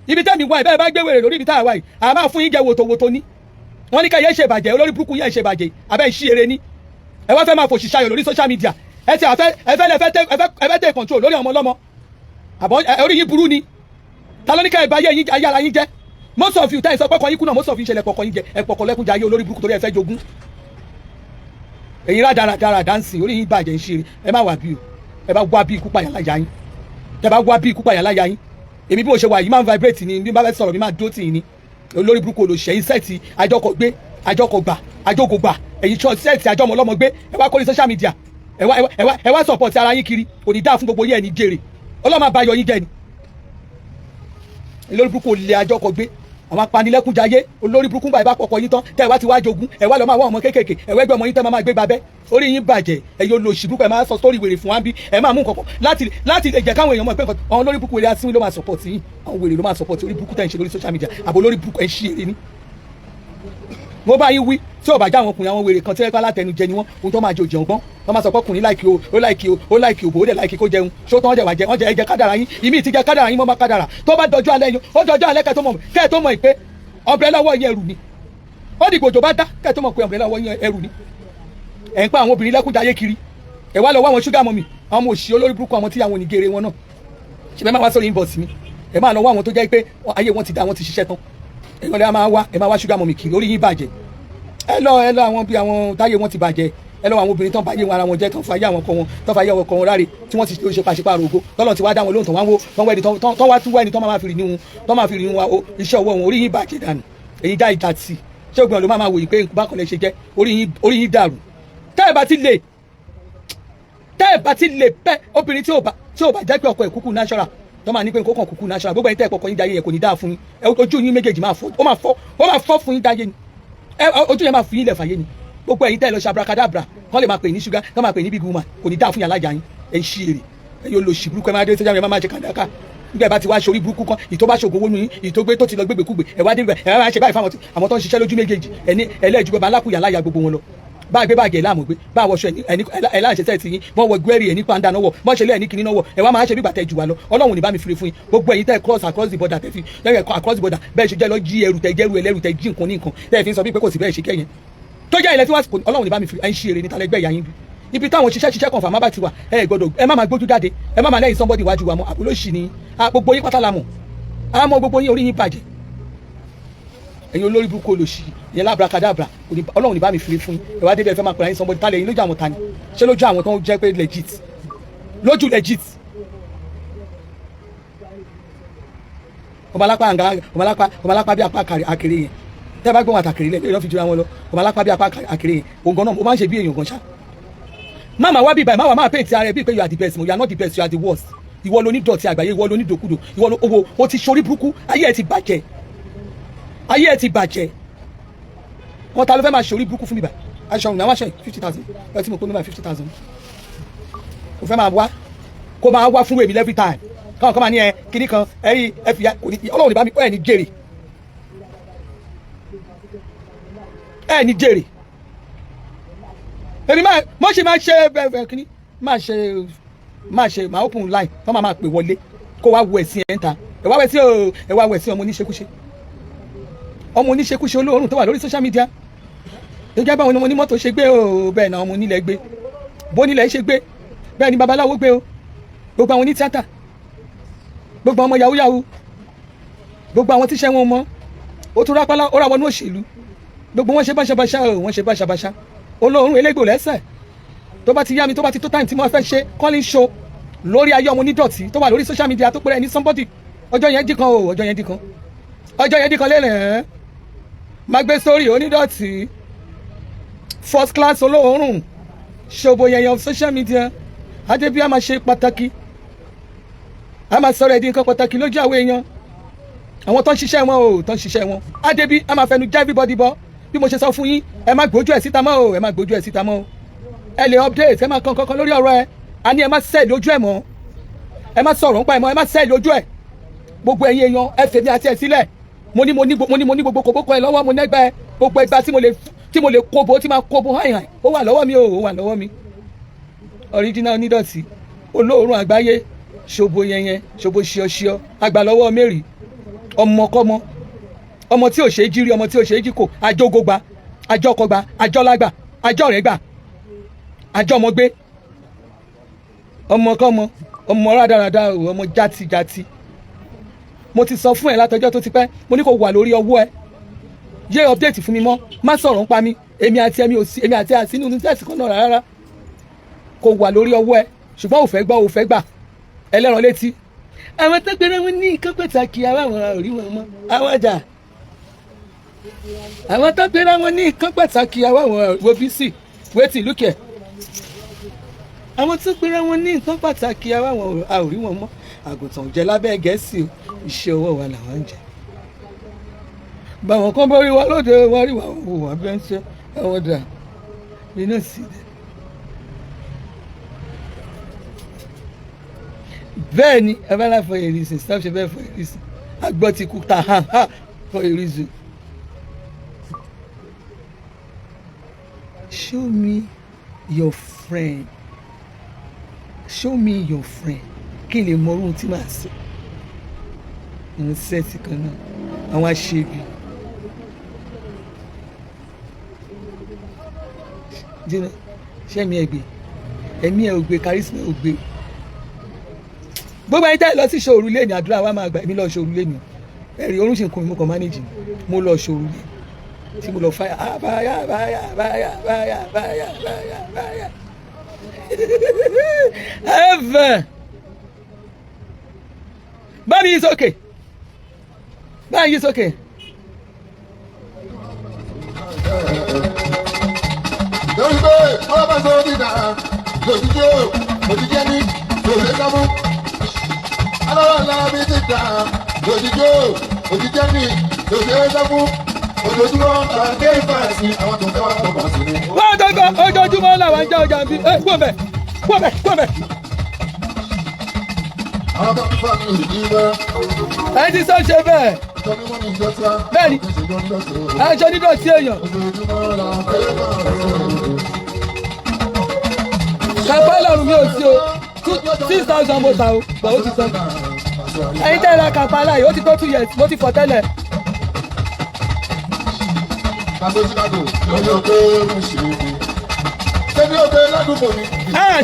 ibi tẹ́mi wáyé bẹ́ẹ̀ bá gbé wèrè lórí ibi tá a wáyé a máa fún yín jẹ wòtòwòtò ní wọ́n ní ká yẹ ṣe bàjẹ́ olórí burúkú yẹ ṣe bàjẹ́ abẹ́ ń ṣí eré ní ẹ wá fẹ́ máa fòṣì ṣayọ̀ lórí social media ẹ ti ẹfẹ́ tẹ̀ control lórí ọmọ ọlọ́mọ àbọ̀ orí yín burú ni ta ló ní ká ẹ bá ayé ara yín jẹ́ most of you táyì sọ pọ́kọ yín kú náà most of you ṣẹlẹ̀ pọ̀kọ yín jẹ ẹ pọ̀kọ lẹ́kùn jẹ ayé olórí burúkú torí ẹ fẹ́ jogún èyí rádaràdarà dáǹsì orí yín bàjẹ́ ń ṣe ẹ má wà bí o ẹ bá wá bí ikú pààyàn láyà yín ẹ bá wá bí ikú pààyàn láyà yín èmi bí mo ṣe wà yìí máa ń vibrate ni bí n bá fẹ́ sọ̀rọ̀ mi máa dó tì yín ni olórí burúkú olóṣèyí sẹ́ẹ̀tì àjọkọ̀gbé àjọkọ̀gbà àjọkọ̀gbà èyí tí sẹ́ẹ̀tì àjọmọ ọlọ́mọ gbé ẹ wá kórè social media ẹ wá support ara yín kiri kò ní dáa fún gbogbo yẹn ní jèrè ọlọ́mọ àbáyọ yín jẹ ni olórí burúkú olè àjọkọ̀gbé àwọn apanilẹ́kúnjayé olórí burúkú báyìí bá pọ̀pọ̀ yín tán tẹ́ ẹ wá ti wá jogún ẹ wá lọ máa wá ọmọ kéékèèké ẹ wẹ́gbẹ́ ọmọ yín tẹ́ máa gbé babẹ́ orí yín bàjẹ́ ẹ yóò lo òṣìbùkú ẹ máa sọ sórí wèrè fún wa bí ẹ máa mú nǹkan láti lè jẹ́ káwọn èèyàn mọ̀ pé àwọn olórí burúkú wèrè asínwó ló máa support yín àwọn wèrè ló máa support orí burúkú tẹ̀ ń ṣe lórí social media àbò olórí burúkú ẹ̀ ń ṣí èrè ní. mo bá yín wí tí ò bá já àwọn ọkùnrin àwọn wèrè kan tí ẹ bá látẹnujẹ ni wọn ohun tó máa jẹ òjò ọgbọ́n wọn máa sọ pé ọkùnrin láìkì o ó láìkì òbò ó dẹ̀ láìkì kó jẹun ṣó tán wọ́n jẹ ẹjẹ kádàrà yín ìmí ti jẹ kádàrà yín mọ́ máa kádàrà tó bá dọjọ́ alẹ́ yín ó dọjọ́ alẹ́ kẹ́ tó mọ̀ pé ọ̀bẹ̀rẹ̀ lọ́wọ́ yín ẹrù ni ó dìgbò tó bá dá kẹ́ tó mọ̀ pé ọ̀bẹ̀rẹ̀ lọ́wọ́ yín ẹrù ni ẹ̀ ń pa àwọn obìnrin lẹ́kúnjayé kiri ẹ̀ wá lọ wá àwọn ṣúgà mọ́mì àwọn ọmọ òṣì olórí burúkú àwọn tí àwọn onígèrè wọn náà ṣe bẹ́ẹ̀ máa wá sórí inbox mi ẹ máa lọ wá àwọn tó jẹ́ pé ayé wọn ti dá wọn ti ṣiṣẹ́ tán ẹ̀yàn lè máa wá ṣúgà mọ̀mì kiri orí yín bàjẹ́ ẹ lọ àwọn bí àwọn táyé wọn ti bàjẹ́ ẹ lọ àwọn obìnrin tán báyé wọn ara wọn jẹ́ tán fàyè àwọn ọkọ wọn tán fàyè àwọn ọkọ wọn ráre tí wọ́n ti ṣe pàṣípààrọ̀ ògo tọ́lọ̀ ti wá dá wọn lóhùn tán wọ́n wẹ́ni tán wá tún wẹ́ni tán máa fi rìn ní wa iṣẹ́ ọwọ́ wọn orí yín bàjẹ́ dànù èyí dá ìjà tì ṣé ògbìn ló máa wò yìí pé bákan lè ṣe jẹ́ orí yín dàrú tẹ́ ẹ bá ti lè pẹ́ obìnrin tí ò bá jẹ́ pé ọkọ ẹ̀ kúkú natural tó máa ní pé nǹkan kan kúkú natural gbogbo ẹ̀yin tẹ́ ẹ̀ pọ̀kọ yín dáyé yẹn kò ní dáa fún yín ojú yín méjèèjì máa fọ́ fún yín dáyé ni ojú yẹn máa fi yín lẹ̀ fàyè ni gbogbo ẹ̀yin tẹ́ ẹ̀ lọ ṣe abracadabra kán lè máa pè ní ṣúgà kán máa pè ní big woman kò ní dáa fún yín alájà yín ẹ̀ ń ṣí èrè ẹ̀yin olóṣì burúkú ẹ̀ máa dé sẹ́jà máa ṣe kàdákà nígbà bá ti wá sórí burúkú kan ìtọ́ bá ṣògo wọnú yín ìtọ́gbé tó ti lọ gbégbèkúgbè ẹ̀ wá dé ibẹ̀ ẹ̀ máa ṣe báyìí fáwọn àwọn tó ń ṣiṣẹ́ lójú méjèèjì ẹni ẹlẹ́jú gbọ́dọ̀ alákùyà láyà gbogbo wọn lọ báyìí gbé báàgì ẹ̀ láàmú gbé báà wọṣọ ẹ̀ láṣẹṣẹ́ ti yín wọ́n wọ gbẹ́rì ẹ̀ ní pàǹdà náà wọ̀ wọ́n ṣe lé ẹ̀ ní kinní náà wọ̀ ẹ̀ wá máa ṣe bí gbàtẹ́ jù wá lọ ọlọ́run ní bá mi fure fún yín gbogbo ẹ̀yin tẹ́ across the border tẹ́ fi lẹ́yìn across the border bẹ́ẹ̀ ṣe jẹ́ lọ jí ẹrù tẹ́ jẹ́rù ẹlẹ́rù tẹ́ jí nǹkan ní nǹkan tẹ́ fi ń sọ bí pé kò sí bẹ́ẹ̀ ṣe kẹ́yìn tó jẹ́ ilẹ̀ tí wọ́n ọlọ́run ní bá mi fure ẹ̀ ń ṣe eré níta lẹ́gbẹ́ ìyá yín bí ibi táwọn ṣiṣẹ́ kan fàmá bá ti wà ẹ gbọ́dọ̀ ẹ má máa gbójú jáde ẹ má máa lẹ́yìn somebody wájú wa mọ́ àbúlóṣì ni gbogbo yín pátá la mọ̀ àmọ́ gbogbo yín orí yín bàjẹ́ ẹ̀yin olórí burúkú olóṣì ìyẹn lábrakadabra ọlọ́run ní bá mi fure fún yín ẹ wá débi ẹ fẹ́ máa pẹ̀lú ẹ̀yin somebody tálẹ̀ yín lójú àwọn tani ṣé lójú àwọn tó ń jẹ́ pé legit lójú legit ọmọlápá bí apá àkèrè yẹn tẹ́ bá gbọ́n àtàkèrè lẹ̀ lọ́ọ́ fi jura wọn lọ ọmọlápá bí apá àkèrè yẹn òun gan náà ó máa ń ṣe bí èèyàn gan ṣá máma wá bíbá máma máa pè tí ara ẹ bíi pé you are the best you are not the best you are the worst ìwọ ló ní dọ̀tí àgbáyé ìwọ ló ní dòkúdò ìwọ ló owó o ti ṣorí burúkú ayé ẹ ti bàjẹ́ wọn ta ló fẹ́ máa ṣorí burúkú fún mi báyìí aṣọ òun àwọn aṣọ 50,000 ẹ tí mo kó ní 50,000 kò fẹ́ máa wá kó máa wá fún èmi every time káwọn kan máa ní ẹ kíní kan ẹ̀rí ẹ fi ọlọ́run ní bá mi kọ́ ẹ̀ ní jèrè ẹ̀ ní jèrè èmi máa ṣe bẹ́ẹ̀ kíní máa open line wọ́n máa pè wọlé kó wá wo ẹ̀sìn ẹ̀ ń ta ẹ̀ wá wo ẹ̀sìn ọmọ oníṣekúṣe olóòórùn tó wà lórí social media gẹ́gẹ́ báwọn ọmọ onímọ́tò ṣe gbé o bẹ́ẹ̀ náà ọmọ onílẹ̀ gbé bónílẹ̀ ṣe gbé bẹ́ẹ̀ ni babaláwo gbé o gbogbo àwọn onítíátà gbogbo àwọn ọmọ yahoo yahoo gbogbo àwọn tíṣẹ́ wọn mọ́ ó tún rápálá ó ra wọnú òṣèlú gbogbo wọn ṣe báṣabáṣá o wọn ṣe báṣabáṣá olóòórùn elégbò lẹ́sẹ̀ tó bá ti yá mi tó bá ti tó time tí mo fẹ́ ṣe calling show lórí ayé ọmọ onídọ̀tí tó wà lórí social media tó pẹ́rẹ́ ní somebody ọjọ́ yẹn dì kan lẹ́rẹ̀ẹ́ máa gbé sórí onídọ̀tí first class olóòórùn ṣòbò yẹn of social media adébí a máa ṣe pàtàkì a máa sọ̀rọ̀ ẹ̀dín nǹkan pàtàkì lójú àwọn èèyàn àwọn tó ń ṣiṣẹ́ wọn adébí a máa fẹnu já everybody bọ́ bí mo ṣe sọ fún yín ẹ má gbójú ẹ̀ síta mọ́ o ẹ lè update ẹ má kan kankan lórí ọ̀rọ̀ ẹ a ní ẹ má sẹ́ẹ̀ lójú ẹ̀ mọ́ ẹ má sọ̀rọ̀ nípa ẹ̀ mọ́ ẹ má sẹ́ẹ̀ lójú ẹ̀ gbogbo ẹ̀yin èèyàn ẹ fèmí àti ẹ̀ sílẹ̀ mo ní gbogbo kòbókò ẹ lọ́wọ́ mo nẹ́gbẹ́ gbogbo ẹgbà tí mo lè kóbo tí máa kóbo hàn ó wà lọ́wọ́ mi original onídọ̀tí olóòórùn àgbáyé ṣòbò yẹnyẹn ṣòbò ṣíọṣíọ àgbà lọ́wọ́ mẹ́rì ọmọkọ́mọ ọmọ tí ò ṣe é jírí ọmọ tí ò ṣe é jíkò àjọgogba àjọkọgba àjọlágbà àjọrẹ̀gbà àjọmọgbé ọmọkọ́mọ ọmọ rádaràda ọmọ játijàti mo ti sọ fún ẹ látọjọ́ tó ti pẹ́ mo ní kó wà lórí ọwọ́ ẹ yé update fún mi mọ́ má sọ̀rọ̀ ń pa mí èmi àti àsínú ní tẹ̀sí kan náà rárá kó wà lórí ọwọ́ ẹ ṣùgbọ́n ò fẹ́ gbà ẹlẹ́ran létí àwọn tó gbéra wọn ní nǹkan pàtàkì àwọn àrí wọn mọ́ àwọn ọjà àwọn tó gbéra wọn ní nǹkan pàtàkì àwọn òbísì wetin look here àwọn tó gbéra wọn ní nǹkan pàtàkì àwọn àrí wọn mọ́ àgùntàn jẹ lábẹ́ Gẹ̀ẹ́sì iṣẹ́ ọwọ́ wa làwọn ń jẹ báwọn kan bá rí wa lóde wọn rí wa wò wọn bẹ́ẹ̀ ń ṣe ẹ̀wọ̀n dà nínú sí i bẹ́ẹ̀ ni ẹ bá láì for a reason stop ṣe bẹ́ẹ̀ for a reason agbọ́ ti kú ta ha for a reason. Show me your friend kí n lè mọ ohun tí màá sọ àwọn sẹ́ẹ̀tì kan náà àwọn aṣebi ṣẹ́mi ẹ̀gbẹ́ ẹ̀mí ẹ̀ ògbé kárísímà ògbé gbogbo ẹni tẹ́ lọ sí ṣòru lé ní àdúrà wa máa gbà mí lọ ṣòru lé ní ẹ̀rí orun ṣe ń kun mi mo kàn manage mo lọ ṣòru lé tí mo lọ fáyà báyà báyà báyà báyà báyà báyà báyà heaven bámi yí sókè bámi yí sókè. lórí pé wọ́n bá sọ ọ́ dídà lòdìjọ́ òdìjẹ́ ní lòdì kámú alọ́rọ̀ ńlá bí dídà lòdìjọ́ òdìjẹ́ ní lòdì kámú ojoojúmọ́ àgbẹ̀ ìfàsí àwọn tó ń tẹ́wọ́ pọ̀ pọ̀ sí ni. wọ́n gbọ́dọ̀ ojoojúmọ́ làwọn ń jẹ́ ọjà bí wọ́n bẹ̀. àwọn tó ń fà mí òdì wá. ẹ ti sọ ṣe bẹ́ẹ̀. bẹ́ẹ̀ni aṣọ nídọ̀tí èèyàn. kàpá lọ́rùn mi ò sí o 6,000 mo ta o gbà ó ti sọ. ẹ̀yin tẹ́ ra kàpá láyé ó ti tó 2 years mo ti fọ̀ tẹ́lẹ̀.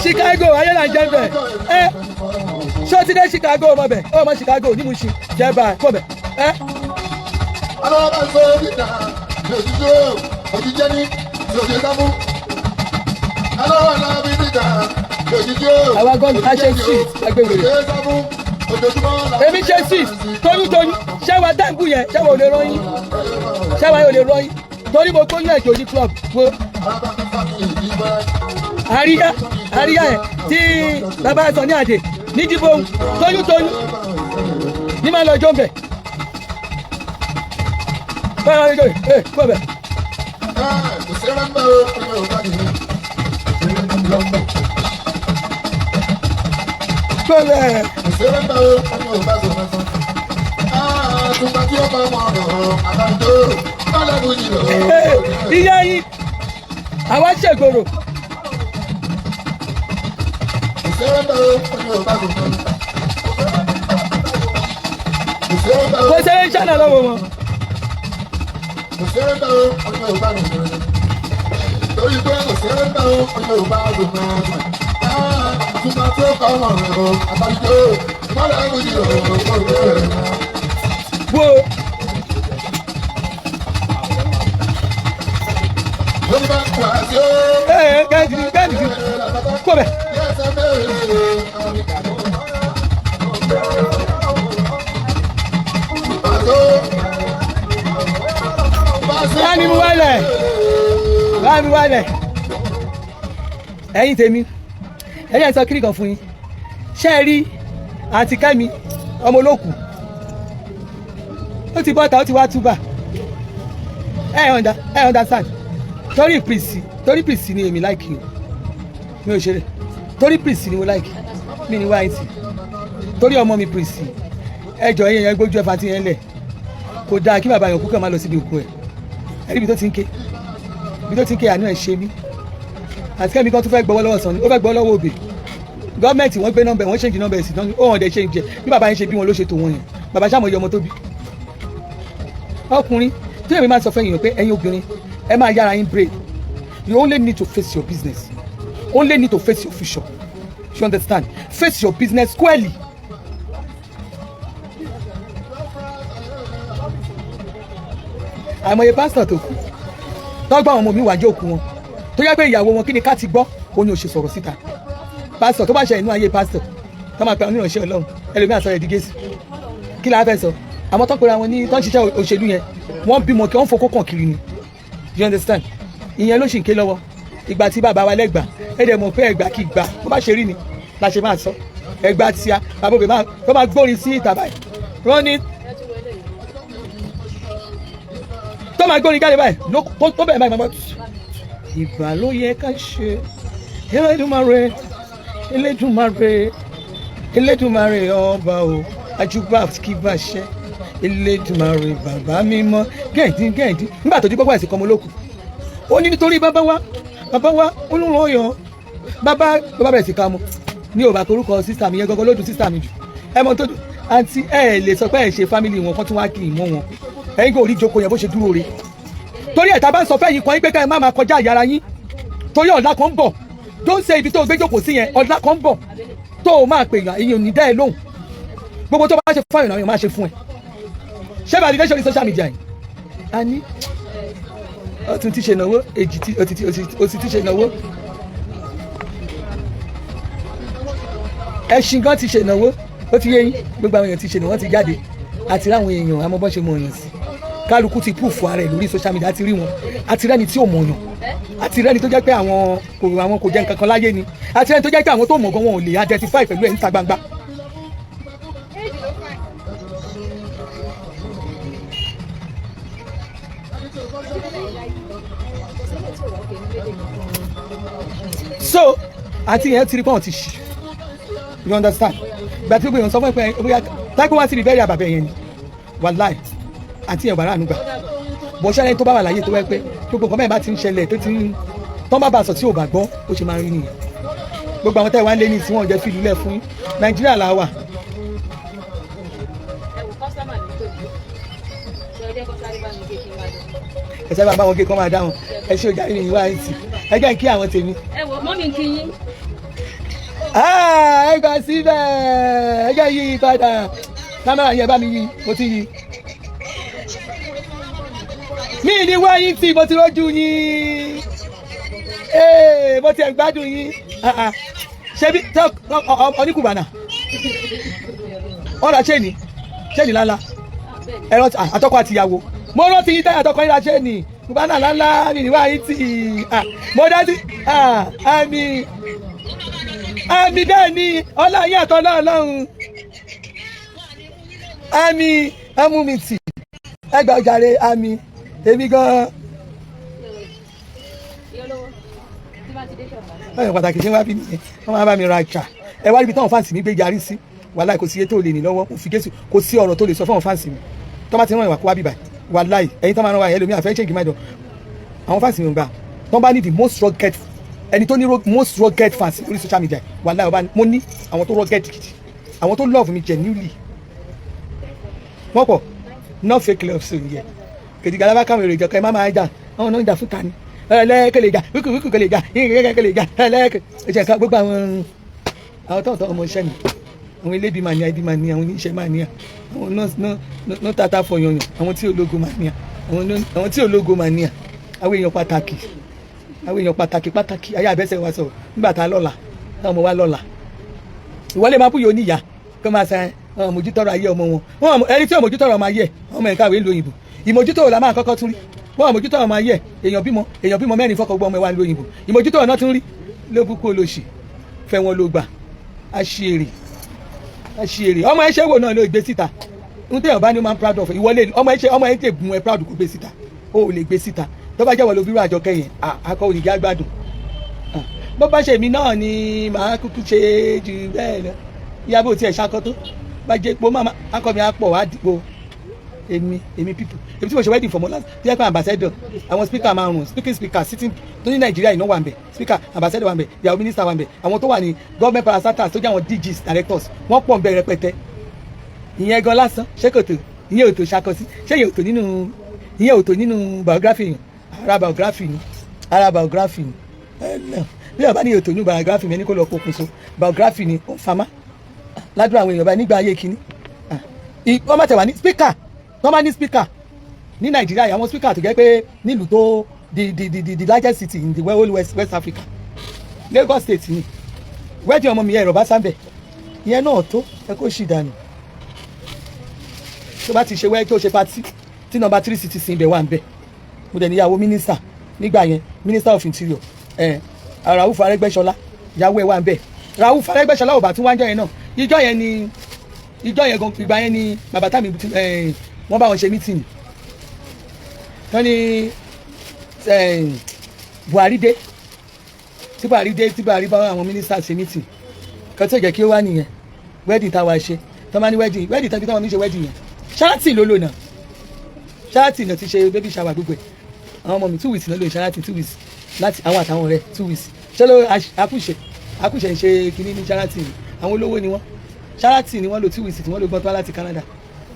Chicago ayé là ń jẹ́ bẹ̀ ẹ́ ṣé o ti dé Chicago ọmọ bẹ̀ ọmọ Chicago ní mo ṣe jẹ́ bá kọ́ bẹ̀ ẹ́. alọ́ba sọ níta lòdìjọ́ òdìjẹ́ ní lòdì kámú alọ́ba náà bí níta lòdìjọ́ àwa gọ́ọ̀lù ká ṣe street agbègbè èmi ṣe street toyúntoyún ṣẹ́wà dáńgù yẹn ṣẹ́wà ò lè rọ́yìn ṣẹ́wà ò lè rọ́yìn torí mo tóyún ẹ̀jọ̀ ní club wo àríyá ẹ̀ tí bàbá sọ ní àdè nídìbò toyúntoyún ní máa lọ jọ́ bẹ̀. báyọ̀ lè jọ kó bẹ̀. kò sí rẹ́ńbẹ́ o ọmọ yorùbá nìyí. kó bẹ̀. kò sí rẹ́ńbẹ́ o ọmọ yorùbá sọ fẹ́ sọ. àtúntà tí ó bá wọn rọ̀ àbájọ kọ́lẹ́bù yìí lọ. ìyá yín àwa ṣègbòrò. kò sí rẹ́ńbẹ́ o ọmọ yorùbá sọ fẹ́ sọ. kò sẹ́yìn ṣáná lọ́wọ́ wọn. kò sẹ́rẹ́ bá o ọmọ yorùbá nìyẹn torí pé kò sẹ́rẹ́ bá o ọmọ yorùbá nìyẹn àtúntà tí ó kọ́ ọmọ rẹ̀ o àbájọ ìmọ̀lẹ̀ ẹ̀mí o kò rẹ̀ wo. lórí bá kú àti ó. gẹ́gẹ́ kó bẹ̀. Bámi wálẹ̀ ẹ̀yin tèmi ẹ̀yin ẹ̀ sọ kiri kan fún yín ṣé ẹ rí àǹtí Kẹ́mi ọmọ olókù ó ti bọ́ta ó ti wá túbà ẹ̀ understand torí pìrìsì ni èmi láìkì o mi ò ṣeré torí pìrìsì ni mo láìkì mi ni wáìtì torí ọmọ mi pìrìsì ẹjọ́ ẹ̀yìn yẹn gbójú ẹ̀fà tí yẹn lẹ̀ kò dáa kí bàbá yòókù kàn máa lọ síbi òkú ẹ̀ ẹ̀rí ibi tó ti ń ké àánú ẹ̀ ṣe mí àti Kẹ́mi kan tó fẹ́ gbọ́wọ́ lọ́wọ́ sàn ni ó fẹ́ gbọ́wọ́ lọ́wọ́ òbí gọ́ọ̀mẹ̀ntì wọ́n gbé nọ́mbẹ̀ wọ́n ṣèǹjì nọ́mbẹ̀ sí tán ó hàn dẹ̀ ṣe ń jẹ bí bàbá yẹn ṣe bí wọn ló ṣe tó wọn yẹn bàbá ṣàmọ̀ yọ ọmọ tó bí. ọkùnrin tí èmi máa sọ fẹ́ yìnyín pé ẹ̀yin obìnrin ẹ máa yára yín brave you only need to face your business only need to face your future you understand face your business squarely. àìmọye pásítọ̀ tó kù tọ́gbà àwọn ọmọ mi wà jẹ́ òkú wọn tó yẹ pé ìyàwó wọn kí ni ká ti gbọ́ ó ní ó ṣe sọ̀rọ̀ síta pásítọ̀ tó bá ṣe inú ayé pásítọ̀ tó máa pe àwọn onírànṣẹ́ Ọlọ́run ẹlòmíà sọ ẹ̀ di Jésù kí la fẹ́ sọ àmọ́ tó pera wọn ní tó ń ṣiṣẹ́ òṣèlú yẹn wọ́n bímọ kí wọ́n fokó kàn kiri ni you understand ìyẹn ló ṣì ń ké lọ́wọ́ ìgbà tí bàbá wa lẹ́gbàá ẹ̀dẹ̀ mọ̀ pé ẹ̀gbà kì í gbà bó bá ṣe rí ni la ṣe máa sọ ẹ̀gbà tíya bàbá òbí tó máa gbórin sí ìta báyìí wọ́n ní tó máa gbórin jáde báyìí tó bẹ̀rẹ̀ báyìí máa ìgbà ló yẹ ká ṣe Elédùmarè ọba o ajúbà kí bá ṣe Elédùmarè bàbá mímọ́ gẹ̀ẹ́dín nígbà tó di gbogbo ẹ̀sìn kan mọ́ lókù ó ní nítorí bàbá wa olóńgbò yàn bàbá bẹ̀rẹ̀ sí ká mọ́ ní òbá korúkọ sísà mi yẹn gọ́gọ́ lódùn sísà mi jù ẹ mọ tó dùn àǹtí ẹ lè sọ pé ẹ ṣe fámìlì wọn kán tún wá kí ìmọ̀ wọn ẹ̀yin kò rí jókòó yẹn bó ṣe dúró re torí ẹ̀ta bá ń sọ fẹ́ yìí kan yín pé ká ẹ má máa kọjá àyàrá yín torí ọ̀la kan ń bọ̀ tó ń ṣe ibi tó gbé jókòó sí yẹn ọ̀la kan ń bọ̀ tó o máa pè yàn èyí ò ní dá ẹ lóhùn gbogbo tó bá ṣe fún àwọn èèyàn máa ṣe fún ẹ ṣé validation ní social media yìí a ní ọtún ti ṣe náwó èjì tí o sì ti ṣe náwó ẹṣin gan ti ṣe náwó ó ti yé yín gbogbo àwọn èèyàn ti ṣe náwó ti jáde àti ráwọn èèyàn àmọ́ bọ́n ṣe mọ̀ èèyàn sí kálukú ti proof ara ẹ̀ lórí social media àti rí wọn àti rẹ́ni tí ò mọ̀ yàn àti rẹ́ni tó jẹ́ pé àwọn kò jẹ́ nǹkan kan láyé ni àti rẹ́ni tó jẹ́ pé àwọn tó mọ̀ gan wọn ò lè identify pẹ̀lú ẹ̀ níta gbangba. So àti yẹn ti rí pọ́n ti ṣì you understand ìgbà tí gbogbo èèyàn sọ fún ẹ pé bóyá táìpé wá sí rí bẹ́ẹ̀rẹ̀ àbàbẹ̀ yẹn ni wàláì àti yẹn wàrà ànúgbà bọ̀ ṣẹlẹ̀ tó bá wà láyé tó wẹ́ pé gbogbo nǹkan bẹ́ẹ̀ bá ti ń ṣẹlẹ̀ tó ti ń tán bá bá sọ tí ò bá gbọ́ ó ṣe máa rí nìyẹn gbogbo àwọn tẹ́ wá ń lé ní tí wọ́n jẹ́ fìlú lẹ̀ fún Nàìjíríà là wà. ẹ sábà bá wọn gé kán máa dáhùn ẹ ṣe òjà ìrìn ìwà ẹ̀ǹtì ẹ jẹ́ kí àwọn tèmi. ẹ wò mọ́ mi kí yín. ẹ gbà síbẹ̀ ẹ jẹ́ yí padà kámẹ́rà yẹn bá mi yí mo ti yí. mi ní wá yín tí mo ti rójú yín mo ti ẹ̀ gbádùn yín ṣebí oníkùbànà ọ̀rọ̀ ṣẹ́ni lálá ẹ̀rọ àtọ́kọ àtìyàwó mo rántí yín táyà àtọ́kọ yín ra ṣẹ́ni kùbànà lálá mi ní wá yín tí mo dá sí àmì bẹ́ẹ̀ ni ọlá yín àtọ́ náà lọ́hùn àmì amúmìtì ẹgbẹ́ ọjàre àmì èmi gan-an. ọ̀yàn pàtàkì ṣé wá bí nìyẹn wọ́n máa bá mi ra àjà ẹ wá níbi táwọn fáǹsì mi gbé yarí sí wàláì kò sí iye tó lè ní lọ́wọ́ òfin gẹ̀ẹ́sì kò sí ọ̀rọ̀ tó lè sọ fún àwọn fáǹsì mi tó bá ti rán ìwà kó wá bíbà wàláì ẹ̀yin tó máa rán wa ẹlòmíì àfẹ́ ṣèǹkì máa dọ̀ àwọn fáǹsì mi ò gbà tó bá ní the most rugged ẹni tó ní most rugged fans lórí social media wàláì ọba mo ní àwọn tó rugged gidi àwọn tó love mi genuinely wọ́n pọ̀ not fake love so yẹ kejìgà alábá káwọn èrò ìjọkọ ẹ má máa jà àwọn náà ń jà fún ta ni ẹlẹ́kẹ̀lẹ̀ jà wíkù kẹlẹ̀ jà ìrìnkẹ̀lẹ̀ jà ẹlẹ́kẹ̀ ẹ̀jẹ̀ ká gbogbo àwọn tó ọmọ iṣẹ́ mi àwọn elébi màníà ibi màníà àwọn oníṣẹ́ màníà àwọn náà tata fọyọyàn àwọn tí ológo màníà àwọn tí ológo màníà àwọn èèyàn pàtàkì ayé àbẹ́sẹ̀ wa sọ̀rọ̀ nígbà tá a lọ́la táwọn ọmọ wa lọ́la ìwọlé máa búyọ oníyà kó máa sa mójútọ́rọ̀ ayé ọmọ wọn ẹni tí ò mójútọ́rọ̀ ọmọ ayé ọmọ ẹ̀ka ìwé ńlò òyìnbó ìmójútọ́rọ̀ la máa kọ́kọ́ tún rí wọ́n mójútọ́rọ̀ ọmọ ayé èèyàn bímọ mẹ́rin fọ́kọ̀ gbọ́ ọmọ ẹ̀wà ńlò òyìnbó ìmójútọ́rọ̀ náà tún rí ló bú kó lọ sí fẹ́ wọn ló gbà àṣìírè ọmọ ẹ̀ṣẹ̀ wo náà ló gbé síta ń tẹ̀yàn bá ní máa ń proud of ìwọlé ọmọ ẹ̀ṣẹ̀ gun ẹ̀ proud kó gbé síta ó lè gbé síta tó bá jẹ́wọ́ ló bí rú àjọ kẹyìn akọ ònìjà gbádùn bó bá ṣe mí náà ni màá kúkú ṣe jù bẹ́ẹ̀ lọ ìyàbò tí ẹ̀ ṣakọ tó bá jẹ́ pé máa akọ mi á pọ̀ wá dìbò èmi people èmi tí mo ṣe wedding for mọ́lá tí ẹ pé ambassador àwọn speaker márùn speaker sitting tó ní nàìjíríà iná wà ń bẹ̀ speaker ambassador wà ń bẹ̀ ìyàwó minister wà ń bẹ̀ àwọn tó wà ní government parastatals tó jẹ́ àwọn DGs directors wọ́n pọ̀ ń bẹ̀ rẹpẹtẹ ìyẹn gan lásán ṣé kò tó ìyẹn ò tó ṣakọ sí ṣé ìyẹn ò tó nínú biography yẹn ara biography ni bí ọba ní ètò ní biography mi ẹni kó lọ pokùnso biography ni fama ládùúgbò àwọn èèyàn bá nígbà ayé kínní wọ́n má tẹ̀wá ní speaker wọ́n má ní speaker ní nàìjíríà àwọn speaker tó jẹ́ pé nílùú tó the largest city in the whole West Africa Lagos state ni wẹ́ẹ̀dì ọmọ mi ẹ̀rọ bá sábẹ̀ ìyẹn náà tó ẹ kó ṣì dànù tó bá ti ṣe wẹ́ẹ́ tó ṣe pati tí nọ́mbà 3 city sin ibẹ̀ wà ń bẹ̀ mo dẹ̀ níyàwó mínísítà nígbà yẹn minister of interior Rauf Arẹ́gbẹ́ṣọlá ìyàwó ẹ̀ wà ń bẹ̀ Rauf Arẹ́gbẹ́ṣọlá ò bá tún wájọ́ yẹn náà ìjọ yẹn gan ìgbà yẹn ni bàbá tàmí wọ́n bá wọn ṣe mítìnì wọ́n ní Buhari dé tí Buhari bá àwọn mínísítà ṣe mítìnì kan tó jẹ́ kí ó wá nìyẹn wedding táwa ṣe tó máa ní wedding tàbí táwọn mi ṣe wedding yẹn Sheraton ló lò náà Sheraton náà ti ṣe baby shower gbogbo ẹ̀ àwọn ọmọ mi 2 weeks náà lò Sheraton 2 weeks láti àwọn àtàwọn ọ̀rẹ́ 2 weeks ṣé ló akúṣe ń ṣe kínní ní Sheraton àwọn olówó ni wọ́n Sheraton ni wọ́n lò 2 weeks tí wọ́n lò gbọ́n tó wá láti Canada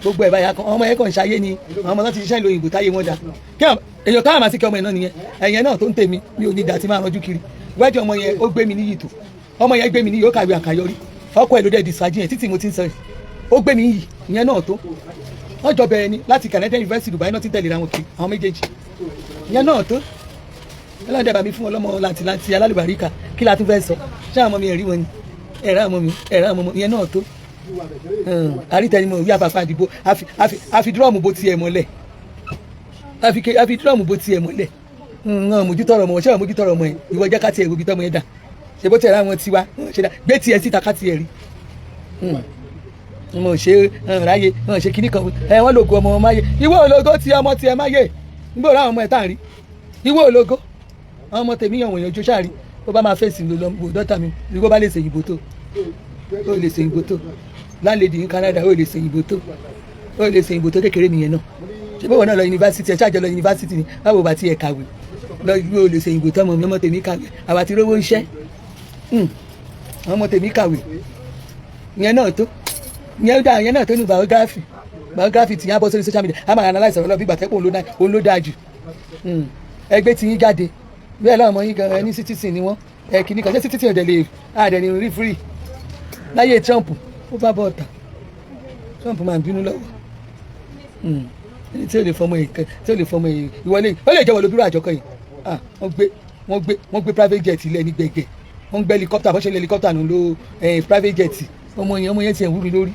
gbogbo ẹ̀ báyà kan ọmọ yẹn kàn ń ṣayé ni àwọn ọmọ náà ti ṣiṣẹ́ ìlú òyìnbó táyé wọn dá kí èèyàn káwọn máa sí kí ọmọ yẹn náà nìyẹn ẹ̀yẹn náà tó ń tèmi mi ò ní dà tí máa ranjú kiri wẹ́ẹ̀dì ọmọ yẹn ó gbé mi níyì tó ọmọ yẹn gbé mi níyì ó kàwé àkàyọrí ọkọ ẹ̀ ló dẹ̀ dìsájú yẹn títí mo ti ń sọ ó gbé mi yìí ìyẹn náà tó wọ́n jọ bẹ̀rẹ̀ ni láti Canadian University Dubai náà ti tẹ̀lé ra wọn kiri àwọn méjèèjì ìyẹn náà tó ẹlọ́dẹ̀ bá mi fún ọlọ́mọ láti alálùbáríkà kí la tún fẹ́ sọ ṣé àwọn ọmọ mi ẹ̀rí wọn ni ẹ̀rá ọmọ mi ìyẹn náà tó àrítẹnimọ̀ ìwé àfàfà àdìbò àfi dúrọ́ọ̀mù bó tiẹ̀ mọ́lẹ̀ àfi dúrọ́ọ̀mù bó tiẹ̀ mọ́lẹ̀ mójútọ́rọ̀ ọmọ ṣé wọ́n mójútọ́rọ̀ ọmọ yẹn ìwọ jẹ́ ká tiẹ̀ gbogbo tọ́mọ yẹn dà ṣe bó tiẹ̀ rá wọn tiwa ṣe dá gbé tiẹ̀ síta ká tiẹ̀ rí wọn ò ṣe ráyè wọn ò ṣe kíní kan wọn lògo ọmọ máyé ìwọ ológo tí ọmọ tiẹ̀ máyé nígbà òun àwọn ọmọ ẹ̀ tá à ń rí ìwọ ológo àwọn ọmọ tèmi yàn wọ̀nyàn ojú ṣáàrí tó bá máa fèsì lọ dọ́tà mi ìwọ bá lè ṣe ìbò tó ó lè ṣe ìbò tó láńlẹ́dì ní Canada ó lè ṣe ìbò tó ó lè ṣe ìbò tó kékeré nìyẹn náà ṣé bó wọn náà lọ yunifásitì ẹ ṣáàjọ lọ yunifásitì ni báwo bá tiẹ̀ kàwé lọ ó lè ṣe ìbò tó ọmọ tèmi kàwé àwa ti rówó iṣẹ́ ọmọ tèmi kàwé ìyẹn náà tó ìyẹn náà tó ní biography tí yẹn bọ́ sórí social media a máa analyse ọ̀rọ̀ bí gbàtẹ́pọ̀ òun ló dáa jù ẹgbẹ́ tí yín jáde bẹ́ẹ̀ láwọn ọmọ yín gan ẹni citizen ni wọ́n kìíní kan ṣé citizen ọ̀dẹ̀ lè àdẹ̀ni rí free láyé Trump ó bá bọ̀ ọ̀tà Trump máa ń bínú lọ́wọ́ ẹni tí ó lè fọmọ yìí ìwọlé ó lè jẹ́wọ́ lóbírò àjọkọ̀ yìí wọ́n gbé private jet ilẹ̀ ní gbẹ̀gẹ̀ wọ́n gbé helicopter bọ́ṣẹ́ helicopter nù ló private jet ọmọ yẹn ti ẹ̀ wú mi lórí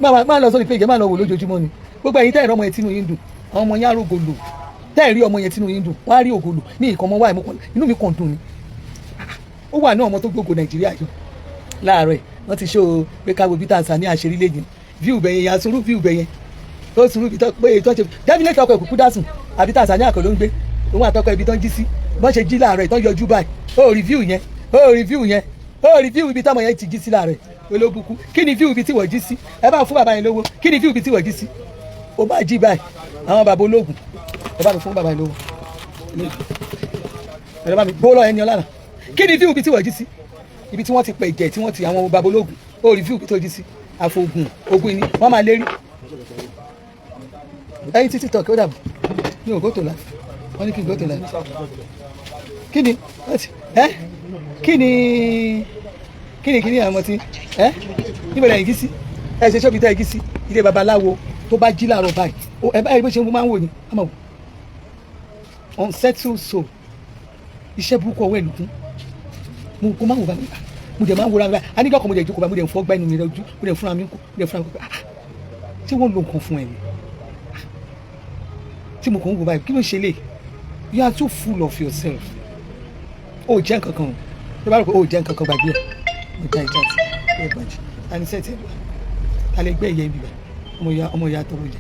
máa lọ sórí page máa lọ wò lójoojúmọ́ ni gbogbo ẹ̀yin tẹ́ ẹ̀rọ ọmọ yẹn tínú yín dùn àwọn ọmọ yẹn á rògòlò tẹ́ ẹ̀rí ọmọ yẹn tínú yín dùn wọ́n á rí ògòlò ní nǹkan ọmọ wa inú mi kàn dùn ni ó wà ní ọmọ tó gbogbo Nàìjíríà jọ láàárọ̀ ẹ̀ wọ́n ti ṣó pé káwọ́ bí tàǹsà ní àṣírí lẹ́yìn view bẹ̀yẹn yà sùúrù view bẹ̀yẹn ó sùúrù bí tọ́ pé ètò ṣe definitely ọkọ̀ ìkùkú dásùn àbí tàǹsà ní àkọ́ ló ń gbé òun àtọkọ ibi tán jí sí bọ́n ṣe jí láàárọ̀ ìtàn yọjú báyìí ó review ibi táwọn yẹn ti jí sí láàárọ̀ olóbùkú kí ni view ibi tí wọ́n jí sí ẹ bá fún bàbá yẹn lówó kí ni view ibi tí wọ́n jí sí ó bá jí báyìí àwọn bàbá ológun ẹ bá mi fún bàbá yẹn lówó ẹ bá mi bó lọ ẹni ọlànà kí ni view ibi tí wọ́n jí sí ibi tí wọ́n ti pẹ̀ jẹ́ tí wọ́n ti àwọn bàbá ológun ó review ibi tó jí sí àfọ̀gùn ogun ni wọ́n máa lérí ẹyin títí tọ̀ kí ó dàbọ̀ ní ògó tó la wọ́n ní kí n gó tó la kí ni kí ni àwọn ọmọ tí níbo lẹ́yìn jí sí ẹ ṣe ṣọ́bi tẹ́ ẹ jí sí ilé babaláwo tó bá jí láàárọ̀ báyìí ẹ báyìí bó ṣe ń máa ń wò ní àmọ́ unsettled soul iṣẹ́ burúkú ọwọ́ ẹ̀lùkún mo kó máa wò bá mi mo dẹ̀ máa ń wo ra mi báyìí a nígbà kan mo dẹ̀ jókòó báyìí mo dẹ̀ ń fọ́ gbá inú mi lójú mo dẹ̀ fúnra mi kú mo dẹ̀ fúnra mi kú tí wọ́n lo nǹkan fún ẹ̀ ni tí mo kàn ń wò báyìí kí ló ṣe lè you are too full of yourself ó jẹ́ nǹkan kan o tó bá rò pé ó jẹ́ nǹkan kan gbàgbé ẹ̀ mo já ìjà tí ẹ bàjẹ́ àní sẹ́ẹ̀tì ẹ̀ lọ́wọ́ alẹ́ gbẹ́ ìyẹn ibi bá ọmọ ìyá tó wọlé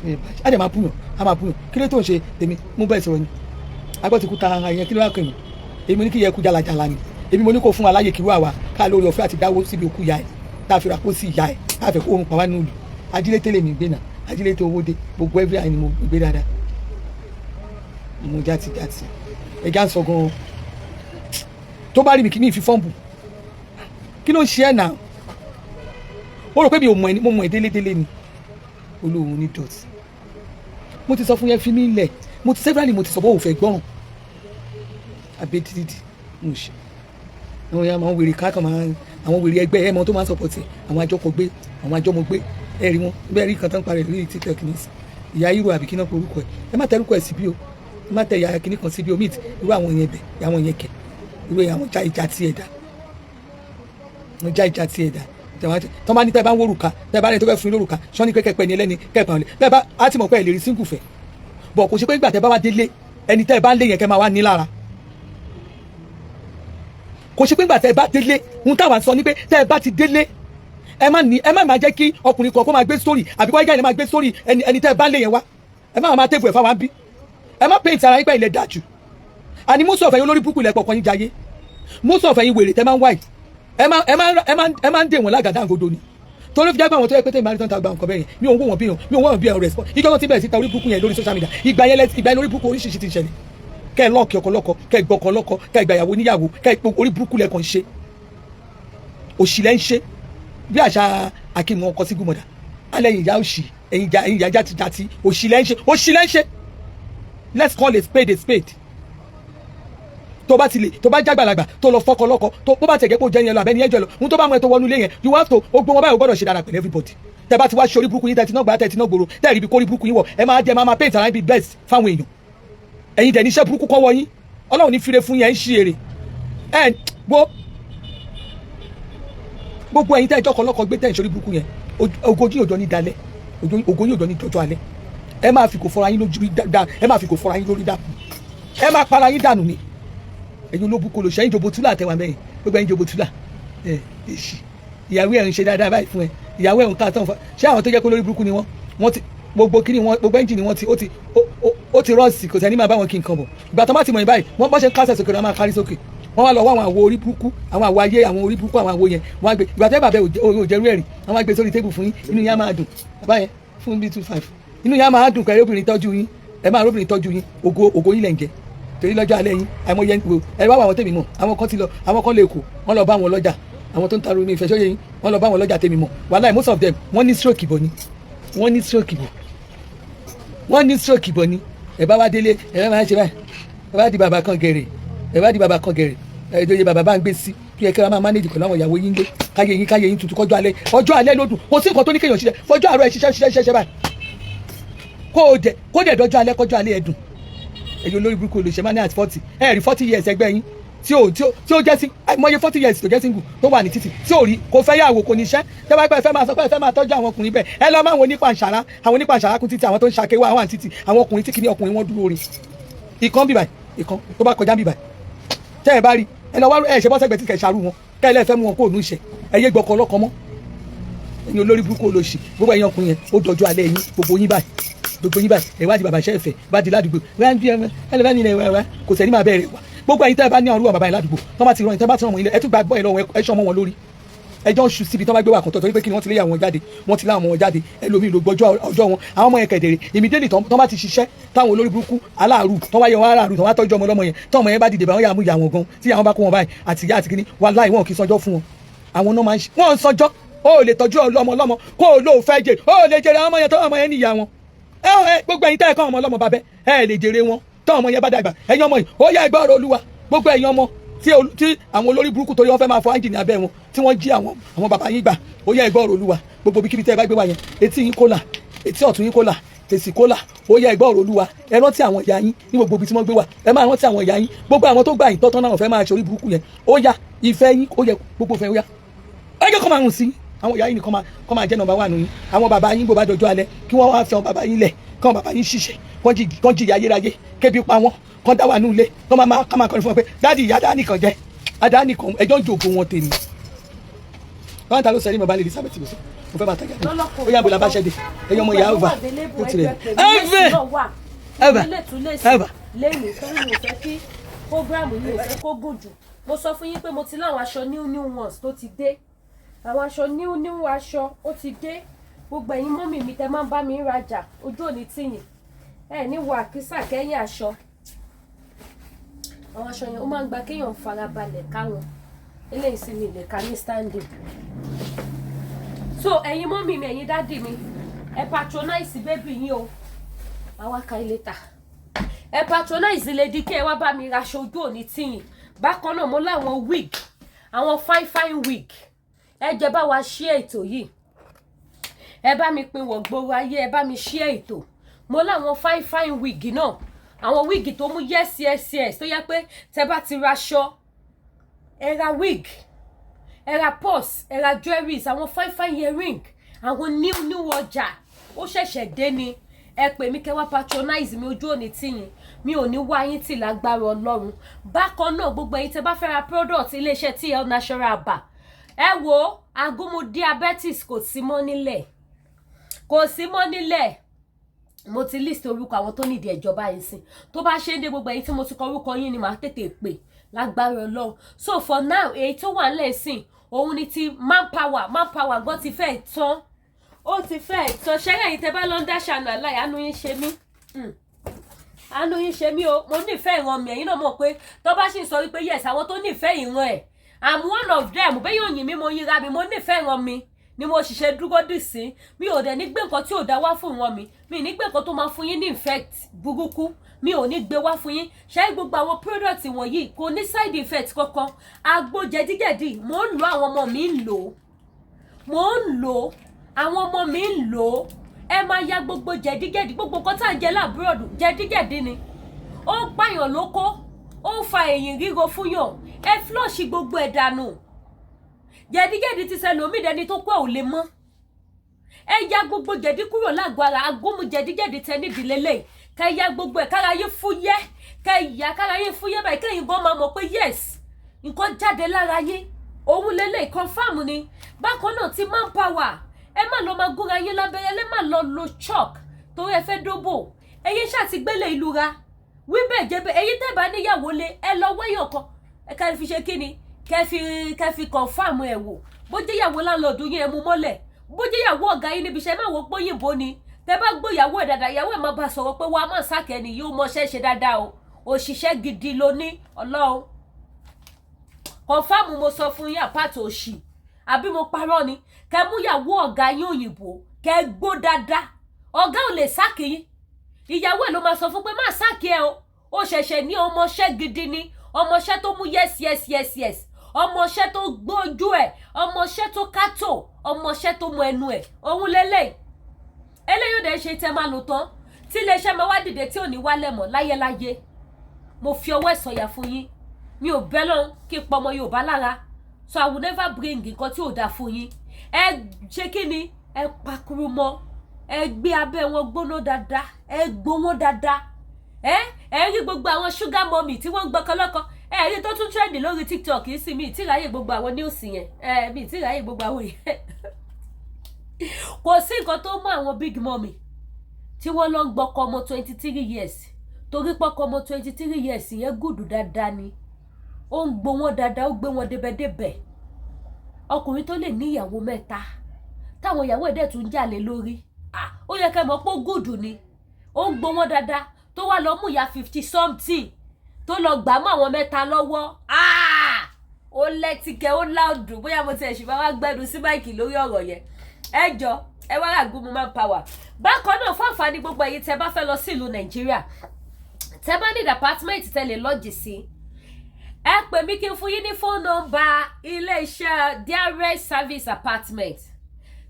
ẹ bàjẹ́ á dẹ̀ máa púyàn kí ló tó ń ṣe tèmi mú bẹ́ẹ̀ sọ̀rọ̀ ni agbọ́ ti kú ta ara yẹn kí ló wá kàn mí èmi ní kí yẹ kú jalajala ni èmi mo ní kó fún wa láyè kí wá wa ká lórí ọ̀fẹ́ àti dáwó síbi òkú ìyá ẹ̀ tá a fi ra kó sí ìyá ẹ̀ tá a fẹ́ kó oorun pa wá ní òòlù ajílété lè mí gbé náà ajílété owó dé gbogbo every eye ni mo gbé dáadáa mo jáde ẹja ń sọ gan tó bá rí mi kí ní ìfi fọ́ǹbù kí ló ń ṣe ẹ̀ náà ó rò pé mi ò mọ̀ ẹ́ mo mọ̀ ẹ́ délédélé ni olóhùn ní dọ̀tí mo ti sọ fún yẹn fi mí lẹ̀ mo ti severally mo ti sọ bó o fẹ́ gbọ́ràn abẹ́dídì mo ṣe àwọn ya máa ń wèrè káàkiri àwọn wèrè ẹgbẹ́ ẹ̀ mọ́ tó máa ń sọpọ̀tì àwọn àjọpọ̀gbé àwọn àjọmọ̀gbé ẹ̀rí wọn bẹ́ẹ̀ rí kan tán parẹ́ lórí TikTok ní ìyá irú àbí kí náà pé orúkọ ẹ má tẹ orúkọ ẹ síbí o ẹ má tẹ ìyá kìíní kan síbí o meet irú àwọn yẹn bẹ̀ àwọn yẹn kẹ̀ irú àwọn já ìjà tí ẹ̀ dá wọn já ìjà tí ẹ̀ dá tọ́ bá ní tẹ́ bá ń wórùka tẹ́ bá ní tó fẹ́ fún yín lórùka sọ ní kẹ́kẹ́ pẹ́ ní ẹlẹ́ni kẹ́ẹ̀pẹ́ ọ̀lẹ́ tẹ́ bá á ti mọ̀ pé ẹ̀ lè rí síngù fẹ́ bọ̀ kò ṣe pé ìgbà tẹ́ bá wá délé ẹni tẹ́ bá ń lé yẹn kẹ́ máa wá ní lára kò ṣe pé ìgbà tẹ́ bá délé ohun táwa sọ ni pé tẹ́ bá ti délé ẹ má máa jẹ́ kí ọkùnrin kan kó máa gbé sórí àbí kó ẹ̀jẹ̀ máa gbé sórí ẹni tẹ́ bá ń lé yẹn wá ẹ má máa tẹ́bù ẹ̀ fáwọn bí ẹ má paint ara yín pé ilẹ̀ dájú àní mú sọ̀fẹ́ yín olórí burúkú ilẹ̀ pọ̀kan yín jayé mú sọ̀fẹ́ yín wèrè tẹ́ máa ń wáyì ẹ máa ń dè wọ́n lágàdá àgọ́dọ̀ ni torí fi jágbá àwọn tó yẹ pé tèmi àríntàn ta gba nǹkan bẹ́yẹn mi ò ń wò wọ́n bí yàn mi ò ń wò wọ́n bí yàn respond ìjọ tó ti bẹ̀rẹ̀ sí ta orí burúkú yẹn lórí social media ìgbà yẹn lórí burúkú oríṣiríṣi ti ṣẹlẹ̀ kẹ́ ẹ lọ́ọ̀kì ọkọ lọ́kọ kẹ́ ẹ gbọ́kọ lọ́kọ kẹ́ ẹ gbàyàwó níyàwó kẹ́ ẹ orí burúkú lẹ́kàn ń ṣe òṣìlẹ̀ ń ṣe bí àṣà akínmọ̀ ọkọ sí gúnmọ̀dà alẹ́ ìyá òṣì ẹ̀yìn ìyá játijàti òṣìlẹ̀ ń ṣe let's call a spade a spade tó bá jágbàlagbà tó lọ fọkọ lọkọ tó bó bá tẹ̀gẹ́ pé ó jẹ́ yẹn lọ abẹ́ni ẹjọ́ lọ ohun tó bá mọ ẹ tó wọnú ilé yẹn you have to ó gbọ́ wọn báyìí ó gbọ́dọ̀ ṣe dára pẹ̀lú everybody tẹ́ bá ti wá ṣorí burúkú yín tẹ́ ti náà gbà tẹ́ ti náà gbòòrò tẹ́ rí ibi kórí burúkú yín wọ̀ ẹ máa jẹ máa paint ara ibi best fáwọn èèyàn ẹ̀yin dẹ̀ níṣẹ́ burúkú kọ́wọ́ yín Ọlọ́run ní fire fún yín ẹ̀ ń ṣe èrè ẹ̀ gbogbo ẹ̀yin tẹ́ ẹjọ́ kan lọ́kọ̀ gbé tẹ́ ìṣorí burúkú yẹn ogójì òjò ní dalẹ̀ ogójì òjò ní dọjọ́ alẹ́ ẹ máa fi kò fọra yín lójú ẹ máa fi kò fọra yín lórí dànù ẹ máa para yín dànù ni ẹ̀yin olóbùkọ lò ṣẹ́yìn jòbó túlà tẹwà mẹ́yìn gbogbo ẹ̀yin jòbó túlà èsì ìyàwó ẹ̀ ń ṣe dáadáa báyìí fún ẹ ìyàwó ẹ̀ ń ká tán ṣé àwọn tó jẹ́ pé lórí burúkú ni wọ́n ti gbogbo kíni wọn gbogbo ẹ́ńjìnì wọn ó ti rọ́ọ̀sì kò sẹ́ni máa bá wọn kí nǹkan bọ̀ ìgbà tó má ti mọ̀ yín báyìí wọ́n bọ́ ṣe ń kásẹ̀ sókè náà máa kárí sókè wọ́n wá lọ wá àwọn àwo orí burúkú àwọn àwo ayé àwọn orí burúkú àwọn àwo yẹn wọ́n á gbé ìgbà tó bàbá òjẹrú ẹ̀rìn wọ́n á gbé sórí tébù fún yín inú yín á máa dùn bàbá yẹn fún bí 25 inú yín á máa dùn kẹrẹ obìnrin tọ́jú yín ẹ máa róbìnrin tọ́jú yín ògo yín lẹ̀ ń jẹ torí lọ́jọ́ alẹ́ yín àìmọ̀ yẹn wò ẹ wá àwọn tèmi mọ̀ àwọn kan ti lọ àwọn kan lè kó wọ́n lọ bá wọn lọ́jà àwọn tó ń taro ní ìfẹsọ́ yẹn wọ́n lọ bá wọn lọ́jà tèmi mọ̀ wàhálà most of them wọ́n ní stroke ìbọn ni wọ́n ní stroke ìbọn ni ẹ bá wá délé ẹ bá máa ṣe báyìí ẹ bá di bàbá kan gẹ̀rẹ̀ ẹ̀ẹ́dọ̀yẹ bàbá bá ń gbé sí kí ẹ kí ẹ máa manage pẹ̀lú àwọn ìyàwó yín lé káyé yín tuntun kọjọ́ alẹ́ ọjọ́ alẹ́ ló dùn kò sí nǹkan tó ní kéèyàn ṣiṣẹ́ fọjọ́ àárọ̀ ẹ ṣiṣẹ́ báyìí kó dẹ̀ dọ́jọ́ alẹ́ kọjọ́ alẹ́ ẹ dùn èyí olórí burúkú olùṣẹ́ máa ní àti 40 ẹ rí 40 years ẹgbẹ́ yín tí ó jẹ́ sí àìmọye 40 years tó jẹ́ single tó wà ní títì tí ò rí kò fẹ́ yàwó kò ní iṣẹ́ tẹ́ bá pẹ́ fẹ́ máa sọ pé ẹ fẹ́ máa tọ́jú àwọn ọkùnrin bẹ́ẹ̀ ẹ lọ máa wọn nípa àṣàrà kún títì àwọn tó ń ṣàkéwà àwọn àtìtì àwọn ọkùnrin tí kìíní ọkùnrin wọn dúró rin ìkan bíbà ìkan tó bá kọjá bíbà tẹ́ ẹ bá rí ẹ lọ wá ẹ ṣe bọ́sẹ̀gbẹ̀ tí kẹ̀ ṣàrú wọn kẹ́ ẹ lẹ́ẹ̀fẹ́ mú wọn kó òun ṣe ẹ yé gbọ́kọ lọ́kọ mọ́ ẹ̀yin olórí burúkú olóṣì gbogbo ẹ̀yin ọkùnrin yẹn ó dọjọ́ alẹ́ yín gbogbo yín báyìí ẹ wá di bàbá iṣẹ́ ìfẹ́ bá di ládùúgbò wá ń bí ẹ bá nílẹ̀ wá kò sẹ́ni máa bẹ̀rẹ̀ wá gbogbo ẹ̀yin tẹ́ ẹ bá ní ọ̀rú bàbá yẹn ládùúgbò tó bá ti rán ẹ̀ tẹ́ bá ti rán wọn ilẹ̀ ẹ tún gba bọ́ ẹ lọ́wọ́ ẹ ṣọ́ mọ́ wọn lórí ẹjọ́ ń ṣu síbi tó bá gbé wà kàn tó torí pé kí ni wọ́n ti lé àwọn jáde wọ́n ti lé àwọn jáde ẹlòmíì ló gbọ́jọ́ ọjọ́ wọn àwọn ọmọ yẹn kẹ̀dẹ̀rẹ̀ ìmídélì tó bá ti ṣiṣẹ́ táwọn olórí burúkú aláàrú tó wáyé wọn aláàrú tó wá tọ́jú ọmọ ọlọ́mọ yẹn tó ọmọ yẹn bá dìde bá wọn yà mú ìyá wọn gan tí àwọn bá kó wọn báyìí àti ìyá àti kíní wàláhì wọn kì í sọjọ́ fún wọn àwọn náà máa ń ṣe wọn ń sọjọ́ ó lè tọ́jú ọmọ ọlọ́mọ kó o lóò fẹ́ jẹ ó lè jèrè ọmọ yẹn tó ọmọ yẹn níyà wọn gbogbo ẹ̀yin tẹ́ ẹ kọ́ ọmọ ọlọ́mọ bàbẹ́ ẹ lè jèrè wọn tó ọmọ yẹn bá dàgbà ẹ̀yin ọmọ yìí ó yẹ ẹgbẹ́ ọ̀rọ̀ Olúwa gbogbo ẹ̀yin ọmọ tí àwọn olórí burúkú torí wọn fẹ́ máa fọ áńjìnì abẹ́ wọn tí wọ́n jí àwọn bàbá yín gbà ó yẹ ẹgbẹ́ ọ̀rọ̀ Olúwa gbogbo bíkíbi tẹ́ ẹ bá gbé wá yẹn etí yín kólà etí ọ̀tún yín kólà tèsì kólà ó yẹ ẹgbẹ́ ọ̀rọ̀ Olúwa ẹ rántí àwọn ìyá yín ní gbogbo ibi tí wọ́n gbé wá ẹ máa rántí àwọn ìyá yín gbogbo àwọn tó gbà yín tọ́tọ́ náà fẹ́ máa ṣe orí burúkú yẹn ó yá ìfẹ́ yín ó yẹ gbogbo fẹ́ ó yá ẹ jẹ́ kó máa rùn sí àwọn ìyá yín nìkan máa jẹ́ nọ́mbà 1 nù yín àwọn bàbá yín bó bá dọjọ́ alẹ́ kí wọ́n wá fi àwọn bàbá yín lẹ̀ kí wọ́n bàbá yín ṣiṣẹ́ kán jìyà ayérayé kébi pa wọ́n kán dá wà nù ilé kán máa kọrin fún wọn pé dáàdi ìyá dáà nìkan jẹ́ adani kan ẹjọ́ ń jòkó wọn tèmi wọn ta ló sẹ́ni bàbá lè Elizabeth lọ sí mo fẹ́ bá tajà dé ó yà bọ̀ làbáṣẹ́ dé ẹ̀yọ́ ọmọ ìyá ọba ó ti rẹ̀ ẹ̀bà lẹ́yìn ìfẹ́ mi ò fẹ́ kí prógráàmù yìí ò fẹ́ kó gùn jù mo sọ fún yín pé mo ti láwọn aṣọ new ones tó ti dé àwọn aṣọ new aṣọ ó ti dé gbogbo ẹ̀yin mọ́mì mi tẹ́ máa ń bá mi rajà ojú òní tìyìn ẹ̀ ní wọ àkísà kẹ́yìn aṣọ àwọn aṣọ yẹn ó máa ń gba kéèyàn farabalẹ̀ káwọn eléyìí sì ni ilẹ̀ ká ní standing so ẹ̀yin mọ́mì mi ẹ̀yin dádì mi ẹ patronize baby yín o àwa ka ilé ta ẹ patronize Lady K ẹ wá bá mi raṣọ ojú òní tìyìn bákan náà mo láwọn wig àwọn fine wig ẹ jẹ́ bá wa share ètò yìí ẹ bá mi pín wọ̀ gbòòrò ayé ẹ bá mi share ètò mo láwọn fine wig náà àwọn wig tó mú yes tó yẹ pé tẹ́ bá ti raṣọ ẹ ra wig ẹ ra purse ẹ ra jewelries àwọn fine earring àwọn new ọjà ó ṣẹ̀ṣẹ̀ dé ni ẹ pè mí kẹ́ wá patronize mi ojú òní tìyìn mi ò ní wá yín tì lágbára Ọlọ́run bákan náà gbogbo ẹ̀yin tẹ́ bá fẹ́ ra product iléeṣẹ́ TL Natural Bar ẹ wo agúnmu diabetes kò sí mọ́ nílẹ̀ mo ti list orúkọ àwọn tó nídìí ìjọba yìí sí tó bá ṣe ń dé gbogbo ẹ̀yin tí mo ti kọ orúkọ yín ni màá tètè pè lágbára Ọlọ́run so for now èyí tó wà nílẹ̀ sìn òun ni ti manpower gan ti fẹ́ tán ó ti fẹ́ tán ṣẹ́rẹ́ yìí tẹ́ bá lọ ń dá ṣànà láì àánú yín ṣe mí o mo nífẹ̀ẹ́ ìran mi ẹ̀yin náà mọ̀ pé tó bá sì ń sọ wípé yes àwọn tó nífẹ̀ẹ́ ìran ẹ̀ I'm one of them bẹ́ẹ̀ yóò yìn mí mo yíra mi mo nífẹ̀ẹ́ ìran mi ni mo ṣiṣẹ́ dúró dì sí mi ò dẹ̀ ní gbé nǹkan tí ò dá wá fún wọn mi ní gbé nǹkan tó máa fún yín ní infect burúkú mi ò ní gbé wá fún yín ṣé gbogbo àwọn product wọ̀nyí kò ní side effect kankan agbo jẹ̀díjẹ̀dí mò ń lo àwọn ọmọ mi ń lò àwọn ọmọ mi ń lò ó ẹ máa ya gbogbo jẹ̀díjẹ̀dí gbogbo nǹkan tá à ń jẹ lábúròdù jẹ̀díjẹ̀dí ni ó ń pààyàn lóko ó ń fa ẹ̀yìn ríro fún yàn ẹ flush gbogbo ẹ̀ dànù jẹ̀díjẹ̀dí ti ṣẹlòmíì dẹni tó kú ò lè mọ́ ẹ ya gbogbo jẹ̀dí kúrò lágọ̀ọ́ ara agúnmu jẹ̀díjẹ̀dí tẹ nídìí lélẹ̀ ká ya gbogbo ẹ̀ káráyé fúyẹ́ ká ya káráyé fúyẹ́ báyìí kẹ́yìn gan máa mọ̀ pé yes nǹkan jáde lára yín òun lélẹ̀ confam ni bákan náà ti manpower ẹ má lọ máa gúnra yín lábẹ́rẹ́ lẹ́ má lọ lo chalk torí ẹ fẹ́ dóbò ẹyẹ ṣáà ti gbélé ìlú ra wíbẹ̀ jẹ́bẹ̀ èyí tẹ́ bá níyàwó lé ẹ lọ wẹ́yàn kan ẹ ká fi ṣe kí ni kẹ́ fi confam ẹ̀ wò bó jẹ́ ìyàwó láńlọ́ọ̀dù yín ẹ mú mọ́lẹ̀ bó jẹ́ ìyàwó ọ̀gá yín níbi iṣẹ́ má wò póyìnbó ni tẹ́ bá gbọ́ ìyàwó ẹ̀ dáadáa ìyàwó ẹ̀ má bá sọ̀rọ̀ pé wàá má sákẹ́ ni yóò mọṣẹ́ ṣe dáadáa o òṣìṣẹ́ gidi ló ní Ọlọ́run confam mo sọ fún yín àpáàtì òṣì àbí mo parọ́ ni kẹ́ mú ìyàwó ọ̀gá yín òyìnbó kẹ́ gbó dáadáa ọ̀gá ò lè sákì yín ìyàwó ẹ̀ ló máa sọ fún pé má sákì ẹ o ó ṣẹ̀ṣẹ̀ ní ọmọọṣẹ́ gidi ni ọmọọṣẹ́ tó mú yes ọmọọṣẹ́ tó gbójú ẹ̀ ọmọọṣẹ́ tó kátó ọmọọṣẹ́ tó mọ ẹnu ẹ̀ òun lélẹ̀ eléyìí ò dẹ̀ ṣe tẹ́ máa lò tán tí iléeṣẹ́ máa wá dìde tí ò ní wálẹ̀ mọ́ láyéláyé mo fi ọwọ́ ẹ̀ sọ̀yà fún yín mi ò bẹ́ lọ́n kí n pọmọ Yorùbá lára so I will never bring nǹkan tí ò dáa fún yín ẹ ṣe kí ni ẹ pakuru mọ́ ẹ gbé abẹ́ wọn gbóná dáadáa ẹ gbó wọn dáadáa ẹ rí gbogbo àwọn sugar mommy tí wọ́n ń gbọ́kọ́ lọ́kọ́ ẹ rí tó tún trend lórí TikTok yìí sí mi ìtìráyè gbogbo àwọn news yẹn mi ìtìráyè gbogbo àwọn yẹn kò sí nǹkan tó mú àwọn big mommy tí wọ́n lọ ń gbọ́kọ́ ọmọ 23 years torí pọ́kọ́ ọmọ 23 years yẹn gùdù dáadáa ni ó ń gbó wọn dáadáa ó gbé wọn débẹ̀débẹ̀ ọkùnrin tó lè ní ìyàwó mẹ́ta táwọn ìyàwó ẹ̀dẹ̀ tún jalè lórí ó yẹ kẹ́ mọ̀ pé ó gùdù ni ó ń gbó wọn dáadáa tó wá lọ mú ìyá 50 something tó lọ gbà mọ́ àwọn mẹ́ta lọ́wọ́ ó lẹ́tìkẹ́ ó láòdù bóyá mo ti ẹ̀sìn bá wá gbẹ́nu sí máìkì lórí ọ̀rọ̀ yẹn ẹ jọ ẹ wá rà gúnmu manpower bákan náà fún àǹfààní gbogbo ẹ̀yin tẹ́ bá fẹ́ lọ sí ìlú Nàìjíríà tẹ́ bá ní apartment tẹ́ lè lọ́ọ̀jì sí ẹ pè mí kí n fún yín ní phone number ilé-iṣẹ́ Dare Service Apartment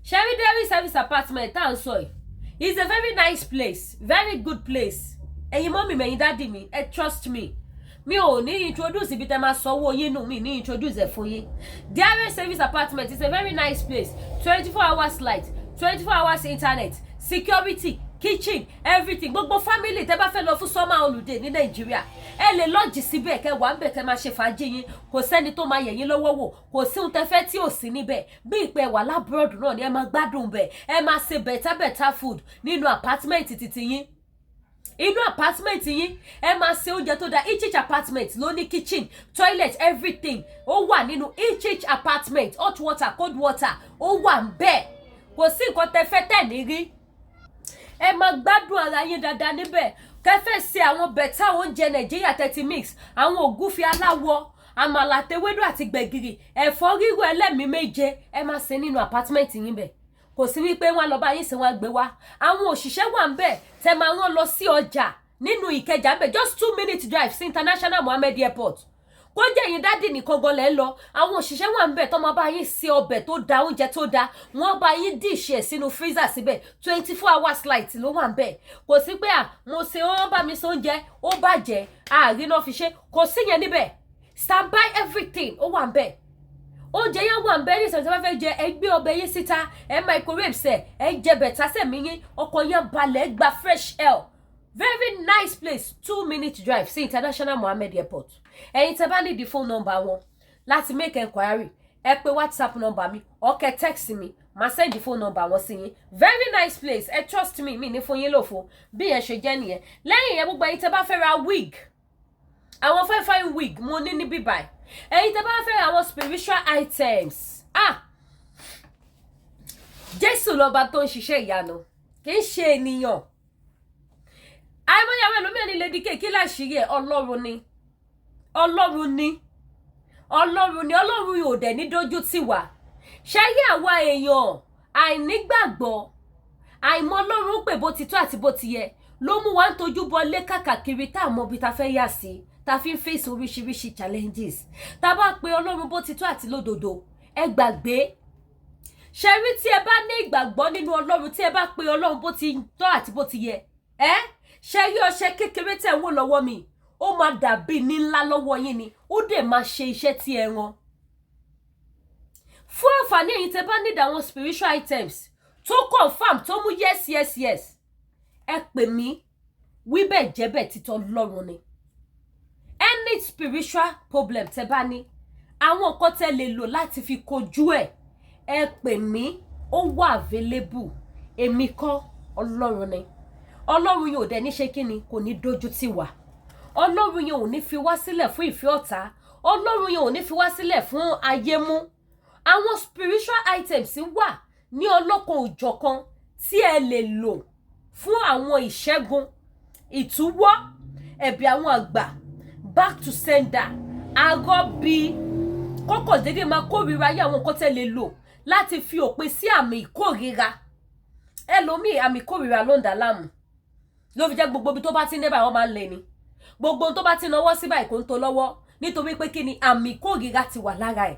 Sherry Dare Service Apartment tá à ń sọ yìí is a very nice place very good place ẹ̀yin mọ́mì mẹ́yìn dádì mi ẹ trust me mi ò ní introduce ibi tẹ́ máa sanwó yín nù mí ní introduce ẹ̀ fún yín Dare Service Apartment is a very nice place 24 hours light 24 hours internet security kitchen everything gbogbo family tẹ́ bá fẹ́ lọ fún summer holiday ní Nàìjíríà ẹ lè lọ́ọ̀jì síbẹ̀ kẹ́ wà ń bẹ̀ kẹ́ máa ṣe fàájì yín kò sẹ́ni tó máa yẹ̀ yín lọ́wọ́ wò kò sí ohun tẹ́ fẹ́ tí ò sí níbẹ̀ bí ìpẹ́ wà lábúròdù náà ni ẹ máa gbádùn bẹ̀ ẹ máa ṣe better food nínú apartment titi yín inú apartment yín ẹ máa ṣe oúnjẹ tó dáa each apartment ló ní kitchen toilet everything ó wà nínú each apartment hot water cold water ó wà ń bẹ̀ kò sí nǹkan tẹ́ fẹ́ tẹ̀ ní rí ẹ máa gbádùn ara yín dáadáa níbẹ̀ kẹfẹ́ ṣe àwọn bẹ̀tà oúnjẹ Nàìjíríà 30 mix àwọn ògúnfe aláwọ̀ àmàlà tewédú àti gbẹ̀gìrì ẹ̀fọ́ rírò ẹlẹ́mìí méje ẹ máa ṣe nínú apartment yín bẹ̀ kò sí wípé wọn lọ bá yín ṣe wọn gbé wá àwọn òṣìṣẹ́ wà ń bẹ̀ tẹ́ máa rán lọ sí ọjà nínú Ìkẹjà ń bẹ̀ just 2 minute drive sí International Mohammed Airport kó jẹ́ yín dádì nìkan gan lẹ́ ń lọ àwọn òṣìṣẹ́ wà ń bẹ̀ tó máa bá yín ṣe ọbẹ̀ tó da oúnjẹ tó da wọ́n bá yín díṣẹ́ sínú freezer síbẹ̀ 24 hours light ló wà ń bẹ̀ kò sí pé mo ṣe wọ́n bá mi ṣe oúnjẹ ó bàjẹ́ àárín náà fi ṣe kò sí yẹn níbẹ̀ stand by everything ó wà ń bẹ̀ oúnjẹ yẹn wà ń bẹ̀ ní ìṣẹ̀lẹ̀ tí wọ́n fẹ́ jẹ ẹ gbé ọbẹ̀ yín síta ẹ microwave sẹ̀ ẹ jẹ bẹ̀tà sẹ̀mí yín ọkọ̀ yẹn balẹ̀ gba fresh air very nice place 2 minute drive sí International Mohammed Airport ẹ̀yin tẹ́ bá ní di phone number wọn láti make enquiry ẹ pè WhatsApp number mi or kẹ́ text mi máa send the phone number wọn sí yín very nice place ẹ trust me mi ní fún yín lófo bí yẹn ṣe jẹ́ nìyẹn lẹ́yìn yẹn gbogbo ẹ̀yin tẹ́ bá fẹ́ ra wig àwọn fine wig mo ní níbí báyìí ẹ̀yin tẹ́ bá fẹ́ ra àwọn spiritual items Jésù lọ́ba tó ń ṣiṣẹ́ ìyanu kì í ṣe ènìyàn àìmọye àwọn ẹlòmíràn ní Lady K kí láṣìírí ẹ̀ Ọlọ́run ni Ọlọ́run yóò dẹ̀ ní dójú tì wá ṣáyé àwa èèyàn àìnígbàgbọ́ àìmọ̀ Ọlọ́run pé bó ti tó àti bó ti yẹ ló mú wa ń tojú bọ lé kàkàkiri tá àmọ́ bí ta fẹ́ yà sí ta fi ń face oríṣiríṣi challenges tá bá pe Ọlọ́run bó ti tó àti lódodo ẹ gbàgbé ṣe rí tí ẹ bá ní ìgbàgbọ́ nínú Ọlọ́run tí ẹ bá pe Ọlọ́run bó ti tọ́ àti bó ti yẹ ṣe rí ọṣẹ kékeré tẹ̀ ń wò lọ́wọ́ mi ó máa dàbí ní ńlá lọ́wọ́ yín ni ó dẹ̀ máa ṣe iṣẹ́ tí ẹ rán. Fún àǹfààní ẹ̀yin tẹ́ bá need àwọn spiritual items tó confirm tó mú yes ẹ pè mí wí bẹ́ẹ̀ jẹ́ bẹ́ẹ̀ títọ́ Ọlọ́run ni. Any spiritual problem tẹ́ bá ní àwọn nǹkan tẹ́ lè lò láti fi kojú ẹ pè mí ó wà available èmi kọ́ Ọlọ́run ni. Ọlọ́run yóò dẹ̀ ní ṣe kíni kò ní dojú tì wá. Ọlọ́run yóò ní fi wá sílẹ̀ fún ìfẹ́ ọ̀tá. Ọlọ́run yóò ní fi wá sílẹ̀ fún ayé mú. Àwọn spiritual items wà ní ọlọ́kan òjọ̀kan tí ẹ lè lò fún àwọn ìṣẹ́gun ìtúwọ́ ẹ̀bí àwọn àgbà back to sender àgọ́ bí kọ́kọ́ dédé máa kórìíra ayé àwọn nǹkan tẹ́ lè lò láti fi òpin sí àmì ìkórìíra. Ẹlòmíì àmì ìkórìíra ló ń dà láàmú ló fi jẹ́ gbogbo ibi tó bá ti ń dé báyìí wọ́n máa ń lé ni gbogbo tó bá ti náwó sí báyìí kò ń tó lọ́wọ́ nítorí pé kí ni àmì ìkórìíra ti wà lára ẹ̀.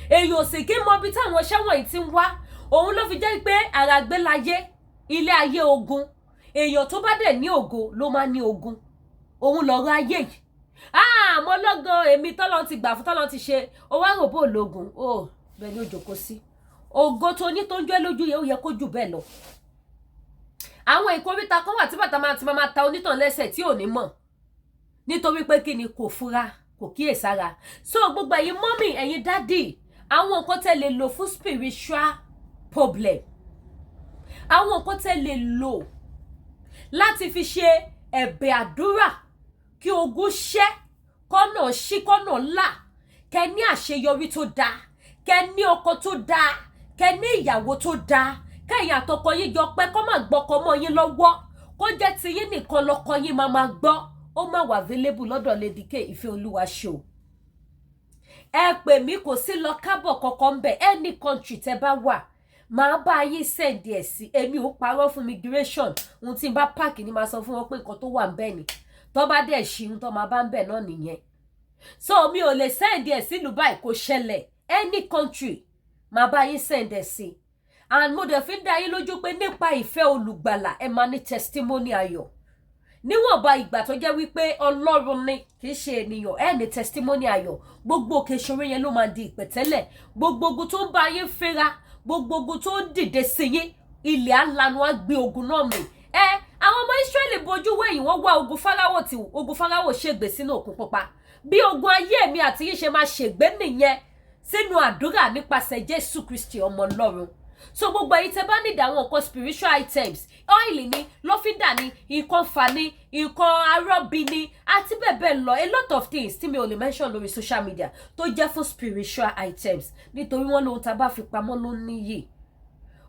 Èyàn ò sì kí mọ ibi táwọn iṣẹ́ wọ̀nyí ti ń wá òun ló fi jẹ́ pé àràgbé láyé ilé ayé ogun èèyàn tó bá dẹ̀ ní ògo ló máa ní ogun òun lọ́rọ̀ ayé yìí. Mo lọ́gọ́ èmi tọ́lọ́ ti gbà fún tọ́lọ́ ti ṣe ó wá rò bó ológun bẹ́ẹ̀ ni ó jókòó sí ògo tó ní tó ń jẹ́ lójú yẹn ó yẹ kó jù bẹ́ẹ̀ lọ. Àwọn ìkóríta kan wà tí bàtà máa ta onítàn lẹ́sẹ̀ tí ò ní mọ̀ nítorí pé kí ni kò fura kò kíyèsára. So gbogbo ẹ̀yin mọ́mì ẹ̀yin dádì àwọn nǹkan tẹ́ lè lò fún spiritual problem àwọn nǹkan tẹ́ lè lò láti fi ṣe ẹ̀bẹ̀ àdúrà kí ogun ṣẹ́ kọ́nà ṣí kọ́nà là kẹ́ ní àṣeyọrí tó dáa kẹ́ ní ọkọ tó dáa kẹ́ ní ìyàwó tó dáa kẹ́yìn àtọkọ yín jọ pé kó má gbọ́kọ mọ́ yín lọ́wọ́ kó jẹ́ ti yín nìkan lọ́kọ yín máa gbọ́ ó má wà available lọ́dọ̀ Lady K Ìfẹ́ Olúwa show. Ẹ pè mí kò sí lọ kábọ̀ kankan ń bẹ̀ any country tẹ́ bá wà máa bá yín send ẹ̀ sí èmi ò parọ́ fún migration ohun tí n bá páàkì ni máa sọ fún wọn pé nǹkan tó wà ń bẹ̀ ni tó bá dẹ̀ ṣí tó máa bá ń bẹ̀ náà nìyẹn. So mi ò lè send ẹ̀ sí Dubai kò ṣẹlẹ̀ any country máa bá yín send ẹ̀ sí and mo dẹ̀ fi ń dá yín lójú pé nípa ìfẹ́ olùgbàlà ẹ máa ní testimony ayọ̀ níwọ̀nba ìgbà tó jẹ́ wípé Ọlọ́run ni kì í ṣe ènìyàn ẹ ní testimony ayọ̀ gbogbo òkè ìṣòro yẹn ló máa di ìpẹ̀tẹ́lẹ̀ gbogbo ogun tó ń bá yín fẹ́ra gbogbo ogun tó ń dìde sí yín ilẹ̀ alanu á gbé ogun náà mì. Àwọn ọmọ Ísírẹ́lì bojú wẹ̀yìn wọ́n wá ogun Fáráò tí ogun Fáráò ṣègbè sínú òkun pupa bí ogun ayé mi àti yín ṣe máa ṣègbè nìyẹn sínú àdúrà nípasẹ̀ Jésù Kristi ọmọ Ọlọ́run. So gbogbo ẹ̀yin tẹ́ bá need àwọn nǹkan spiritual items oil ni lọ́fíńdà ni nǹkan fà ni nǹkan arọ́bí ni àti bẹ́ẹ̀ bẹ́ẹ̀ lọ a lot of things tí mi ò lè mention lórí social media tó jẹ́ fún spiritual items nítorí wọ́n lóhun tá a bá fi pamọ́ ló níyì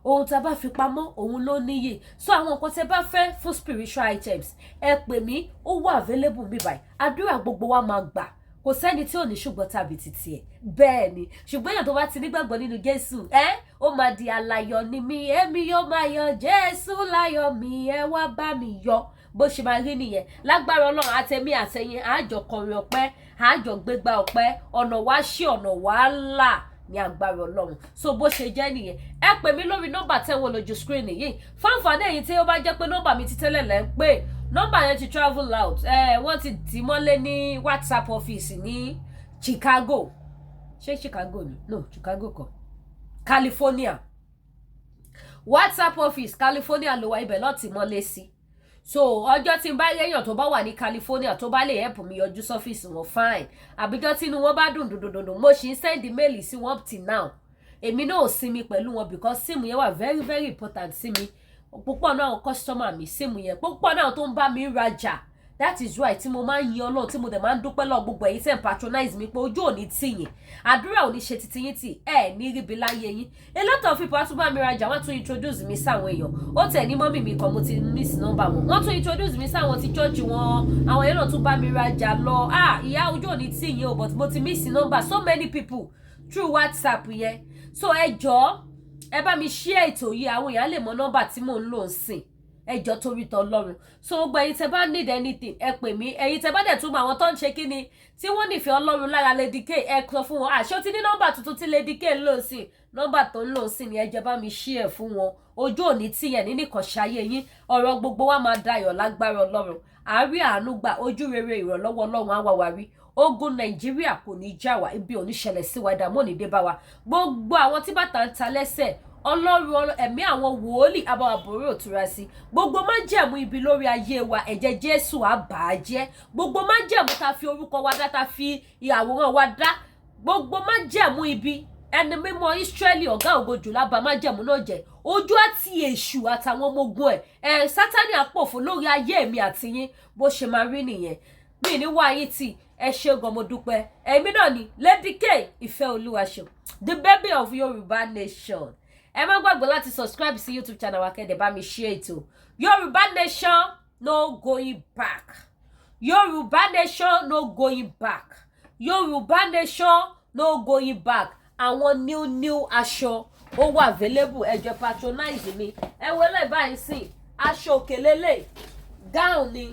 ohun tá a bá fi pamọ́ òun ló níyì. So àwọn nǹkan tẹ́ bá fẹ́ fún spiritual items ẹ pè mí ó wà available mi báyìí àdúrà gbogbo wa máa gbà kò sẹ́ni tí ò ní ṣùgbọ́n tàbí títí ẹ̀ bẹ́ẹ̀ ni ṣùgbọ́n èèyàn tó bá ti nígbàgbọ́ nínú Jésù ó máa di aláyọ̀ ni mí èmi yóò máa yọ̀ Jésù láyọ̀ mi ẹ wá bá mi yọ̀ bó ṣe máa rí nìyẹn lágbára Ọlọ́run àtẹ̀mí àtẹ̀yìn àjọ kọrin ọpẹ́ àjọ gbégbá ọpẹ́ ọ̀nà wá ṣí ọ̀nà wá là ní agbára Ọlọ́run. So bó ṣe jẹ́ nìyẹn ẹ pè mí lórí nọ́mbà tẹ́wọ̀n lójú screen yìí fáǹfààní ẹ̀yin tí ó bá jẹ́ pé nọ́mbà mi ti tẹ́lẹ̀ lẹ́ ń pè nọ́mbà yẹn ti travel out wọ́n ti dì mọ́lé ní WhatsApp office ní Chicago ṣé Chicago ni no Chicago kọ́ California WhatsApp office California ló wà ibẹ̀ lọ́ọ́ tì mọ́lé sí. So ọjọ́ tí n bá yéèyàn tó bá wà ní California tó bá lè help mi yọjú sọ́fíìsì wọn fine àbíjọ́ tí inú wọn bá dùn dùndùndùn mo ṣì ń send mail sí wọn up till now èmi náà ò sinmi pẹ̀lú wọn because síìmù yẹn wà very very important sí mi púpọ̀ náà àwọn customer mi síìmù yẹn púpọ̀ náà tó ń bá mi rajà that is why tí mo máa ń yin Ọlọ́run tí mo dẹ̀ máa ń dúpẹ́ lọ gbogbo ẹ̀yin tẹ́ ń patronize mi pé ojú ò ní tì yín àdúrà ò ní ṣe titi yín tì ní ríbi láyé yín a lot of people á tún bá mi rajà wọ́n tún introduce mi sáwọn èèyàn ó tẹ̀ ní mọ́mì mi kan mo ti miss number wọn wọ́n tún introduce mi sáwọn ti church wọn àwọn èèyàn náà tún bá mi rajà lọ ìyá ojú ò ní tì yín o but mo ti miss number so many people through WhatsApp yẹn so ẹ jọ̀ọ́ ẹ bá mi share ètò yìí àwọn èèyàn lè mọ number tí mò ń lò ń sìn ẹjọ́ torí t'Ọlọ́run. So gbogbo ẹ̀yin tẹ́ bá need anything ẹ pè mí, ẹ̀yin tẹ́ bá dẹ̀ tún mọ àwọn tó ń ṣe kíni tí wọ́n nífẹ̀ẹ́ Ọlọ́run lára Lady K ẹ sọ fún wọn àṣẹ ó ti ní nọ́mbà tuntun tí Lady K ń lò sí, nọ́mbà tó ń lò sí ni ẹ jẹ́ bá mi share fún wọn. Ojú òní tìyẹn ní nìkànṣe ayé yín, ọ̀rọ̀ gbogbo wa máa dayọ̀ lágbára Ọlọ́run. Àárí àánú gbà, ojú rere ìrànlọ́wọ́ Ọlọ́run á wá wa rí. Ogun Nàìjíríà kò ní já wa, ibi ò ní ṣẹlẹ̀ sí wa, ìdààmú ò ní dé bá wa. Gbogbo àwọn tí bàtà ń ta lẹ́sẹ̀ Ọlọ́run ẹ̀mí àwọn wòólì abáwàbòrò òtúra sí. Gbogbo májẹ̀mú ibi lórí ayé wa ẹ̀jẹ̀ Jésù á bà á jẹ́. Gbogbo májẹ̀mú ta fi orúkọ wa dá, ta fi àwòrán wa dá, gbogbo májẹ̀mú ibi ẹni mímọ́ Ísírẹ́lì ọ̀gá ògo jùlọ bá májẹ̀mú náà jẹ́. Ojú àti èṣù àtàwọn ọmọ ogun ẹ̀ Sátánì àpòfò lórí ayé mi àti yín bó ṣe máa rí nìyẹn. Mi ní wá yín tì, ẹ ṣé gan mo dúpẹ́. Èmi náà ni Lady K ìfẹ́ Olúwaṣeun, the baby of Yorùbá nation. Ẹ má gbàgbé láti subscribe sí YouTube channel wa kẹ́dẹ̀ bá mi share ètò. Yorùbá nation no going back. Yorùbá nation no going back. Yorùbá nation no going back. Àwọn new aṣọ ó wà available, ẹ jọ̀ọ́ patronize mi. Ẹ wọlé báyìí sí aṣọ òkè lélẹ̀, gown ni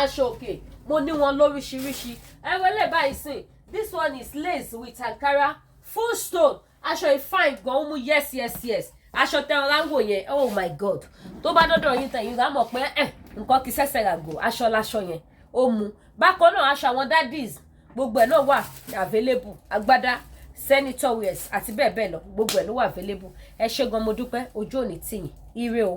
aṣọ òkè, mo ní wọn lóríṣiríṣi. Ẹ wọlé báyìí sí, this one is lace with Ankara full stone. Aṣọ fine gan mu, yes. Aṣọ tẹ ọ̀rá ń wò yẹn, oh my god. Tó bá dọ́dọ̀ yín tẹ̀yìn rá mọ̀ pé nǹkan kì í ṣẹ̀ṣẹ̀ ràgò, aṣọ láṣọ yẹn ó mu. Bákan náà aṣọ àwọn daddies gbogbo ẹ̀ náà wà available, agbádá, senator wears àti bẹ́ẹ̀ bẹ́ẹ̀ lọ, gbogbo ẹ̀ ló wà available. Ẹ ṣé gan mo dúpẹ́, ojú òní tì yín, ire o.